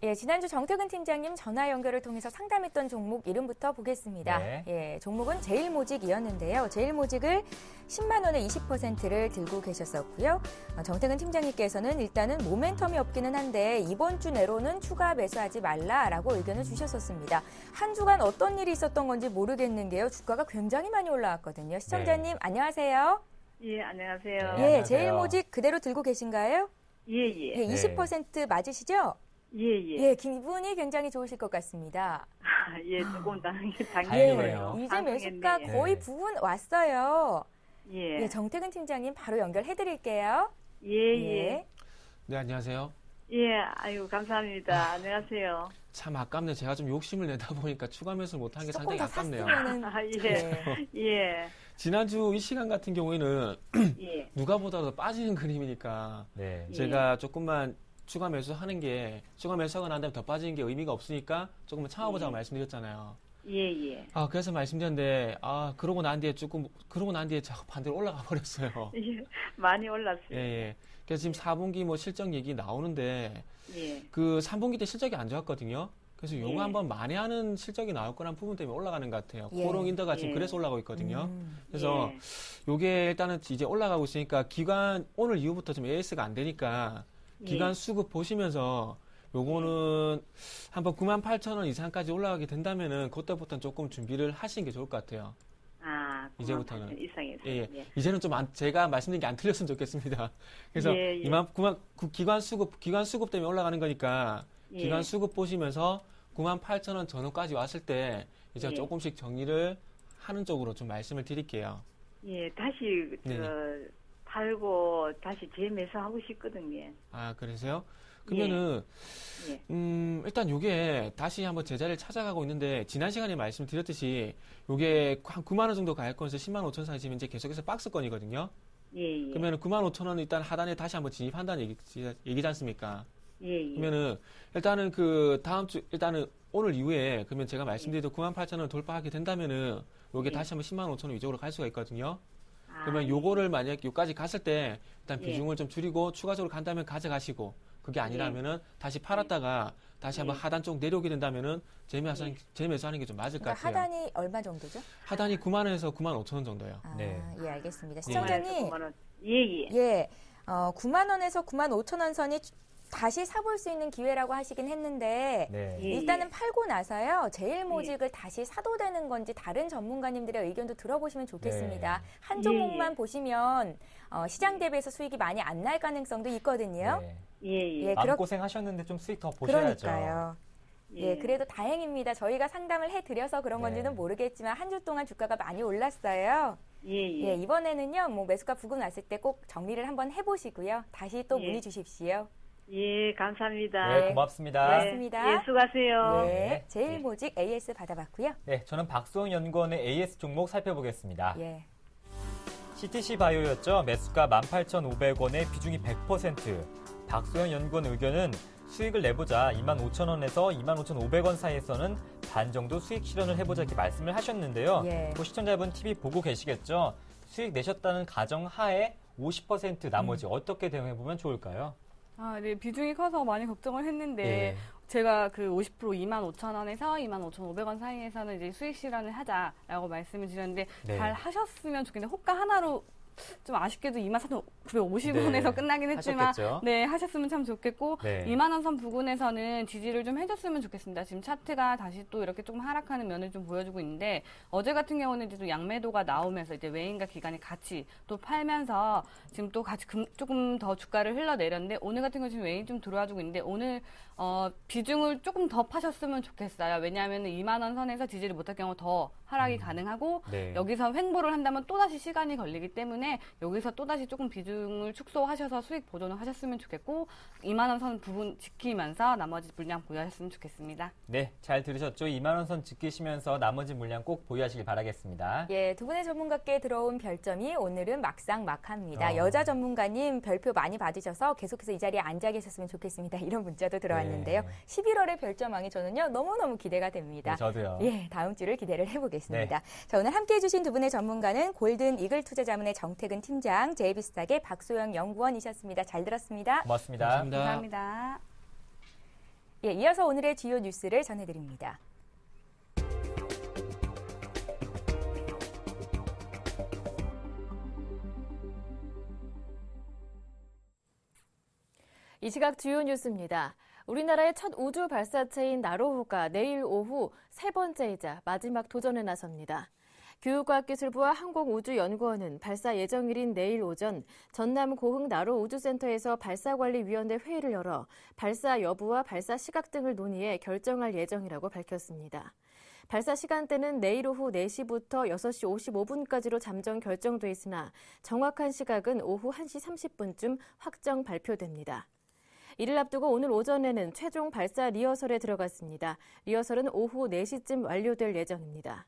예, 지난주 정태근 팀장님 전화 연결을 통해서 상담했던 종목 이름부터 보겠습니다. 네. 예, 종목은 제일모직이었는데요. 제일모직을 10만 원에 20%를 들고 계셨었고요. 정태근 팀장님께서는 일단은 모멘텀이 없기는 한데 이번 주 내로는 추가 매수하지 말라라고 의견을 주셨었습니다. 한 주간 어떤 일이 있었던 건지 모르겠는 게요. 주가가 굉장히 많이 올라왔거든요. 시청자님 안녕하세요. 예, 안녕하세요. 네, 예, 안녕하세요. 제일모직 그대로 들고 계신가요? 예, 예. 예, 20% 맞으시죠? 예, 예. 예, 기분이 굉장히 좋으실 것 같습니다. 예, 조금 다행이네요. 이제 매수가 네. 거의 부분 왔어요. 예. 예, 정태근 팀장님 바로 연결해드릴게요. 예. 네, 안녕하세요. 예, 아유, 감사합니다. 안녕하세요. 참 아깝네요. 제가 좀 욕심을 내다 보니까 추가 매수를 못한 게 조금 상당히 더 아깝네요. 샀으면은 아, 예. 네. 예. 지난주 이 시간 같은 경우에는 예. 누가 보더라도 빠지는 그림이니까 네. 예. 제가 조금만 추가 매수하는 게 추가 매수하고 난 다음에 더 빠지는 게 의미가 없으니까 조금만 참아보자고 예. 말씀드렸잖아요. 예, 예. 그래서 말씀드렸는데 그러고 난 뒤에 자꾸 반대로 올라가 버렸어요. 예. 많이 올랐어요. 예, 예. 그래서 지금 4분기 뭐 실적 얘기 나오는데 예. 3분기 때 실적이 안 좋았거든요. 그래서 요거 예. 한번 만회하는 실적이 나올 거란 부분 때문에 올라가는 것 같아요. 예. 코롱 인더가 지금 예. 그래서 올라가고 있거든요. 그래서 예. 요게 일단은 이제 올라가고 있으니까 오늘 이후부터 좀 AS가 안 되니까 기관 예. 수급 보시면서 요거는 한번 98,000원 이상까지 올라가게 된다면은 그때부터는 조금 준비를 하시는 게 좋을 것 같아요. 이제부터는. 98,000 이상에서. 예, 예. 이제는 좀 제가 말씀드린 게 안 틀렸으면 좋겠습니다. 그래서 예, 예. 기관 수급 때문에 올라가는 거니까 예. 기관 수급 보시면서 98,000원 전후까지 왔을 때 이제 예. 조금씩 정리를 하는 쪽으로 좀 말씀을 드릴게요. 예, 다시 네. 팔고 다시 재매수하고 싶거든요. 그러세요? 그러면은 예. 일단 요게 다시 한번 제자리를 찾아가고 있는데 지난 시간에 말씀드렸듯이 요게 한 9만 원 정도 가격권에서 10만 5천 사이 지금 이제 계속해서 박스권이거든요. 예, 예. 그러면은 9만 5천 원 일단 하단에 다시 한번 진입한다는 얘기지 않습니까? 예, 예. 그러면은 일단은 일단은 오늘 이후에 그러면 제가 말씀드린 9만 8천 원을 돌파하게 된다면은 요게 예. 다시 한번 10만 5천 원 위쪽으로 갈 수가 있거든요. 아, 그러면 요거를 만약 요까지 갔을 때 일단 예. 비중을 좀 줄이고 추가적으로 간다면 가져가시고 그게 아니라면은 다시 팔았다가 다시 한번 예. 하단 쪽 내려오게 된다면은 재매수하는 게 좀 맞을 것 그러니까 같아요. 하단이 얼마 정도죠? 하단이 9만 원에서 9만 5천 원 정도예요. 네. 예, 알겠습니다. 예. 시청자님, 9만 원. 예, 예. 예, 9만 원에서 9만 5천 원 선이 다시 사볼 수 있는 기회라고 하시긴 했는데 네. 예. 일단은 팔고 나서요. 제일모직을 다시 사도 되는 건지 다른 전문가님들의 의견도 들어보시면 좋겠습니다. 네. 한 종목만 보시면 시장 대비해서 수익이 많이 안 날 가능성도 있거든요. 네. 예. 예, 마음고생 하셨는데 좀 수익 더 보셔야죠. 그러니까요. 예, 그래도 다행입니다. 저희가 상담을 해드려서 그런 네. 건지는 모르겠지만 한 주 동안 주가가 많이 올랐어요. 예, 이번에는요, 뭐 매수가 부근 왔을 때 꼭 정리를 한번 해보시고요. 다시 또 예. 문의 주십시오. 예, 감사합니다. 네, 고맙습니다. 고맙습니다. 예, 수고하세요. 네, 네. 제일모직 AS 받아봤고요. 네, 저는 박수홍 연구원의 AS 종목 살펴보겠습니다. 예, CTC 바이오였죠. 매수가 18,500원에 비중이 100%. 박수영 연구원 의견은 수익을 내보자 25,000원에서 25,500원 사이에서는 반 정도 수익 실현을 해보자 이렇게 말씀을 하셨는데요. 예. 뭐 시청자분 TV 보고 계시겠죠. 수익 내셨다는 가정 하에 50% 나머지 어떻게 대응해보면 좋을까요? 아, 네, 비중이 커서 많이 걱정을 했는데 예. 제가 그 50% 25,000원에서 25,500원 사이에서는 이제 수익 실현을 하자라고 말씀을 드렸는데 네. 잘 하셨으면 좋겠는데 호가 하나로 좀 아쉽게도 24,950원에서 네. 끝나긴 했지만 하셨겠죠? 네, 하셨으면 참 좋겠고 네. 2만 원 선 부근에서는 지지를 좀 해줬으면 좋겠습니다. 지금 차트가 다시 또 이렇게 조금 하락하는 면을 좀 보여주고 있는데 어제 같은 경우는 이제 또 양매도가 나오면서 이제 외인과 기관이 같이 또 팔면서 지금 또 같이 조금 더 주가를 흘러내렸는데 오늘 같은 경우 지금 외인이 좀 들어와주고 있는데 오늘 비중을 조금 더 파셨으면 좋겠어요. 왜냐하면 2만 원 선에서 지지를 못할 경우 더 하락이 가능하고 네. 여기서 횡보를 한다면 또다시 시간이 걸리기 때문에 여기서 또다시 조금 비중을 축소하셔서 수익 보존을 하셨으면 좋겠고 2만 원 선 부분 지키면서 나머지 물량 보유하셨으면 좋겠습니다. 네, 잘 들으셨죠? 2만 원 선 지키시면서 나머지 물량 꼭 보유하시길 바라겠습니다. 예, 두 분의 전문가께 들어온 별점이 오늘은 막상막합니다. 어. 여자 전문가님 별표 많이 받으셔서 계속해서 이 자리에 앉아 계셨으면 좋겠습니다. 이런 문자도 들어왔는데요. 네. 11월의 별점왕이 저는요 너무너무 기대가 됩니다. 네, 저도요. 예, 다음 주를 기대를 해보겠습니다. 네. 자, 오늘 함께해 주신 두 분의 전문가는 골든 이글 투자자문의 정태근 팀장, JB스탁의 박소영 연구원이셨습니다. 잘 들었습니다. 고맙습니다. 감사합니다. 예, 이어서 오늘의 주요 뉴스를 전해드립니다. 이 시각 주요 뉴스입니다. 우리나라의 첫 우주 발사체인 나로호가 내일 오후 세 번째이자 마지막 도전에 나섭니다. 교육과학기술부와 항공우주연구원은 발사 예정일인 내일 오전 전남 고흥 나로 우주센터에서 발사관리위원회 회의를 열어 발사 여부와 발사 시각 등을 논의해 결정할 예정이라고 밝혔습니다. 발사 시간대는 내일 오후 4시부터 6시 55분까지로 잠정 결정돼 있으나 정확한 시각은 오후 1시 30분쯤 확정 발표됩니다. 이를 앞두고 오늘 오전에는 최종 발사 리허설에 들어갔습니다. 리허설은 오후 4시쯤 완료될 예정입니다.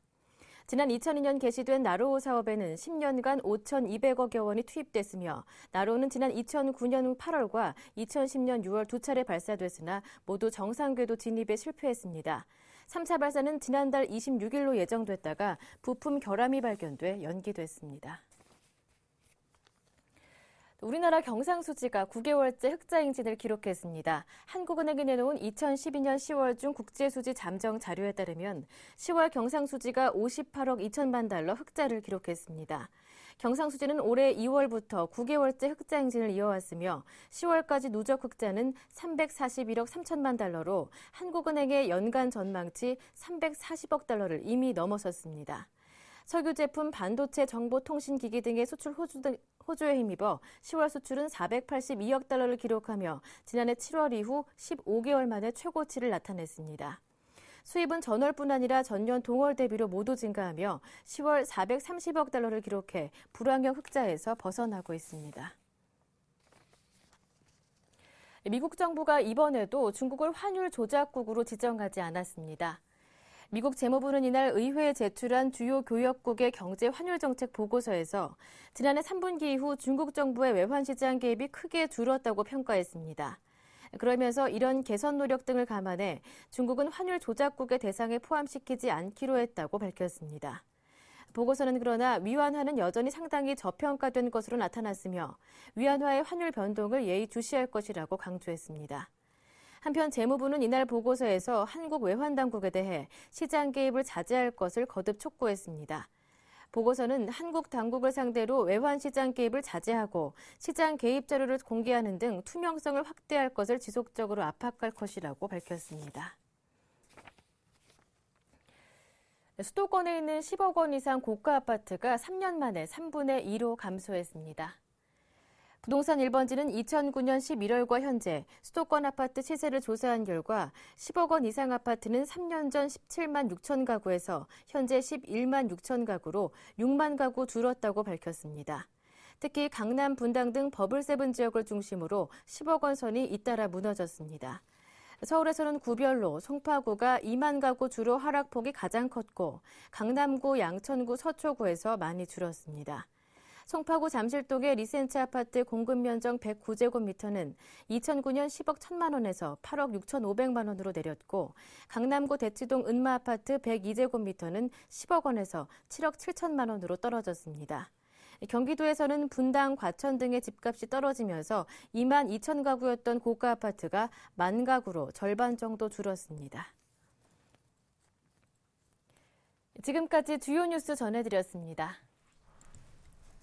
지난 2002년 개시된 나로호 사업에는 10년간 5,200억여 원이 투입됐으며 나로호는 지난 2009년 8월과 2010년 6월 두 차례 발사됐으나 모두 정상궤도 진입에 실패했습니다. 3차 발사는 지난달 26일로 예정됐다가 부품 결함이 발견돼 연기됐습니다. 우리나라 경상수지가 9개월째 흑자 행진을 기록했습니다. 한국은행이 내놓은 2012년 10월 중 국제수지 잠정 자료에 따르면 10월 경상수지가 58억 2천만 달러 흑자를 기록했습니다. 경상수지는 올해 2월부터 9개월째 흑자 행진을 이어왔으며 10월까지 누적 흑자는 341억 3천만 달러로 한국은행의 연간 전망치 340억 달러를 이미 넘어섰습니다. 석유 제품, 반도체, 정보통신기기 등의 수출 호조에 힘입어 10월 수출은 482억 달러를 기록하며 지난해 7월 이후 15개월 만에 최고치를 나타냈습니다. 수입은 전월뿐 아니라 전년 동월 대비로 모두 증가하며 10월 430억 달러를 기록해 불황형 흑자에서 벗어나고 있습니다. 미국 정부가 이번에도 중국을 환율 조작국으로 지정하지 않았습니다. 미국 재무부는 이날 의회에 제출한 주요 교역국의 경제 환율 정책 보고서에서 지난해 3분기 이후 중국 정부의 외환시장 개입이 크게 줄었다고 평가했습니다. 그러면서 이런 개선 노력 등을 감안해 중국은 환율 조작국의 대상에 포함시키지 않기로 했다고 밝혔습니다. 보고서는 그러나 위안화는 여전히 상당히 저평가된 것으로 나타났으며 위안화의 환율 변동을 예의주시할 것이라고 강조했습니다. 한편 재무부는 이날 보고서에서 한국 외환당국에 대해 시장 개입을 자제할 것을 거듭 촉구했습니다. 보고서는 한국 당국을 상대로 외환 시장 개입을 자제하고 시장 개입 자료를 공개하는 등 투명성을 확대할 것을 지속적으로 압박할 것이라고 밝혔습니다. 수도권에 있는 10억 원 이상 고가 아파트가 3년 만에 3분의 2로 감소했습니다. 부동산 1번지는 2009년 11월과 현재 수도권 아파트 시세를 조사한 결과 10억 원 이상 아파트는 3년 전 17만 6천 가구에서 현재 11만 6천 가구로 6만 가구 줄었다고 밝혔습니다. 특히 강남, 분당 등 버블7 지역을 중심으로 10억 원 선이 잇따라 무너졌습니다. 서울에서는 구별로 송파구가 2만 가구 주로 하락폭이 가장 컸고 강남구, 양천구, 서초구에서 많이 줄었습니다. 송파구 잠실동의 리센츠 아파트 공급 면적 109제곱미터는 2009년 10억 1천만 원에서 8억 6,500만 원으로 내렸고 강남구 대치동 은마 아파트 102제곱미터는 10억 원에서 7억 7천만 원으로 떨어졌습니다. 경기도에서는 분당, 과천 등의 집값이 떨어지면서 2만 2천 가구였던 고가 아파트가 1만 가구로 절반 정도 줄었습니다. 지금까지 주요 뉴스 전해드렸습니다.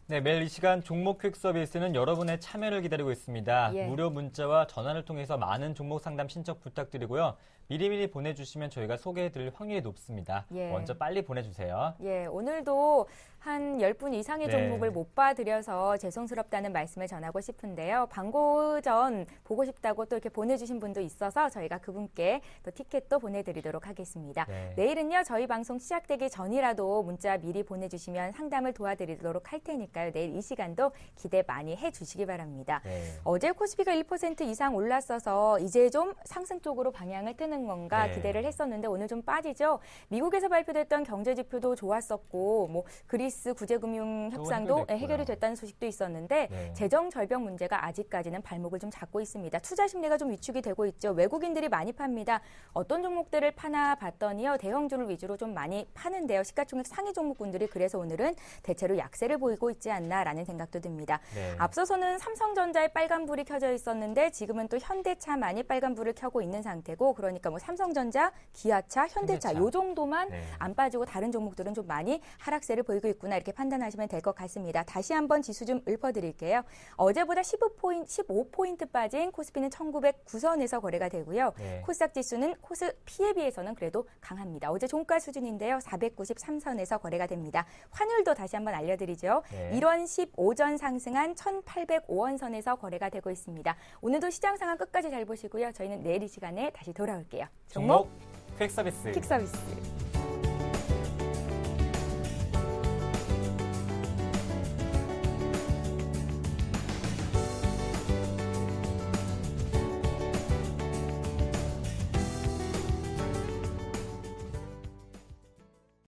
네, 매일 이 시간 종목 퀵 서비스는 여러분의 참여를 기다리고 있습니다. 예. 무료 문자와 전화를 통해서 많은 종목 상담 신청 부탁드리고요. 미리미리 보내주시면 저희가 소개해드릴 확률이 높습니다. 예. 먼저 빨리 보내주세요. 예, 오늘도 한 10분 이상의 네. 종목을 못 봐드려서 죄송스럽다는 말씀을 전하고 싶은데요. 광고 전 보고 싶다고 또 이렇게 보내주신 분도 있어서 저희가 그분께 또 티켓도 보내드리도록 하겠습니다. 네. 내일은요, 저희 방송 시작되기 전이라도 문자 미리 보내주시면 상담을 도와드리도록 할 테니까요. 내일 이 시간도 기대 많이 해주시기 바랍니다. 네. 어제 코스피가 1% 이상 올랐어서 이제 좀 상승 쪽으로 방향을 뜨는 건가 네. 기대를 했었는데 오늘 좀 빠지죠. 미국에서 발표됐던 경제 지표도 좋았었고 뭐 그리스 구제금융 협상도 해결됐고요. 해결이 됐다는 소식도 있었는데 네. 재정 절벽 문제가 아직까지는 발목을 좀 잡고 있습니다. 투자 심리가 좀 위축이 되고 있죠. 외국인들이 많이 팝니다. 어떤 종목들을 파나 봤더니요. 대형주를 위주로 좀 많이 파는데요. 시가총액 상위 종목군들이 그래서 오늘은 대체로 약세를 보이고 있지 않나라는 생각도 듭니다. 네. 앞서서는 삼성전자에 빨간불이 켜져 있었는데 지금은 또 현대차만이 빨간불을 켜고 있는 상태고 그러니까 뭐 삼성전자, 기아차, 현대차 요 정도만 네. 안 빠지고 다른 종목들은 좀 많이 하락세를 보이고 있구나 이렇게 판단하시면 될 것 같습니다. 다시 한번 지수 좀 읊어드릴게요. 어제보다 15포인트 빠진 코스피는 1909선에서 거래가 되고요. 네. 코스닥 지수는 코스피에 비해서는 그래도 강합니다. 어제 종가 수준인데요. 493선에서 거래가 됩니다. 환율도 다시 한번 알려드리죠. 네. 1원 15전 상승한 1805원 선에서 거래가 되고 있습니다. 오늘도 시장 상황 끝까지 잘 보시고요. 저희는 내일 이 시간에 다시 돌아올게요. 종목 퀵 서비스. 퀵 서비스.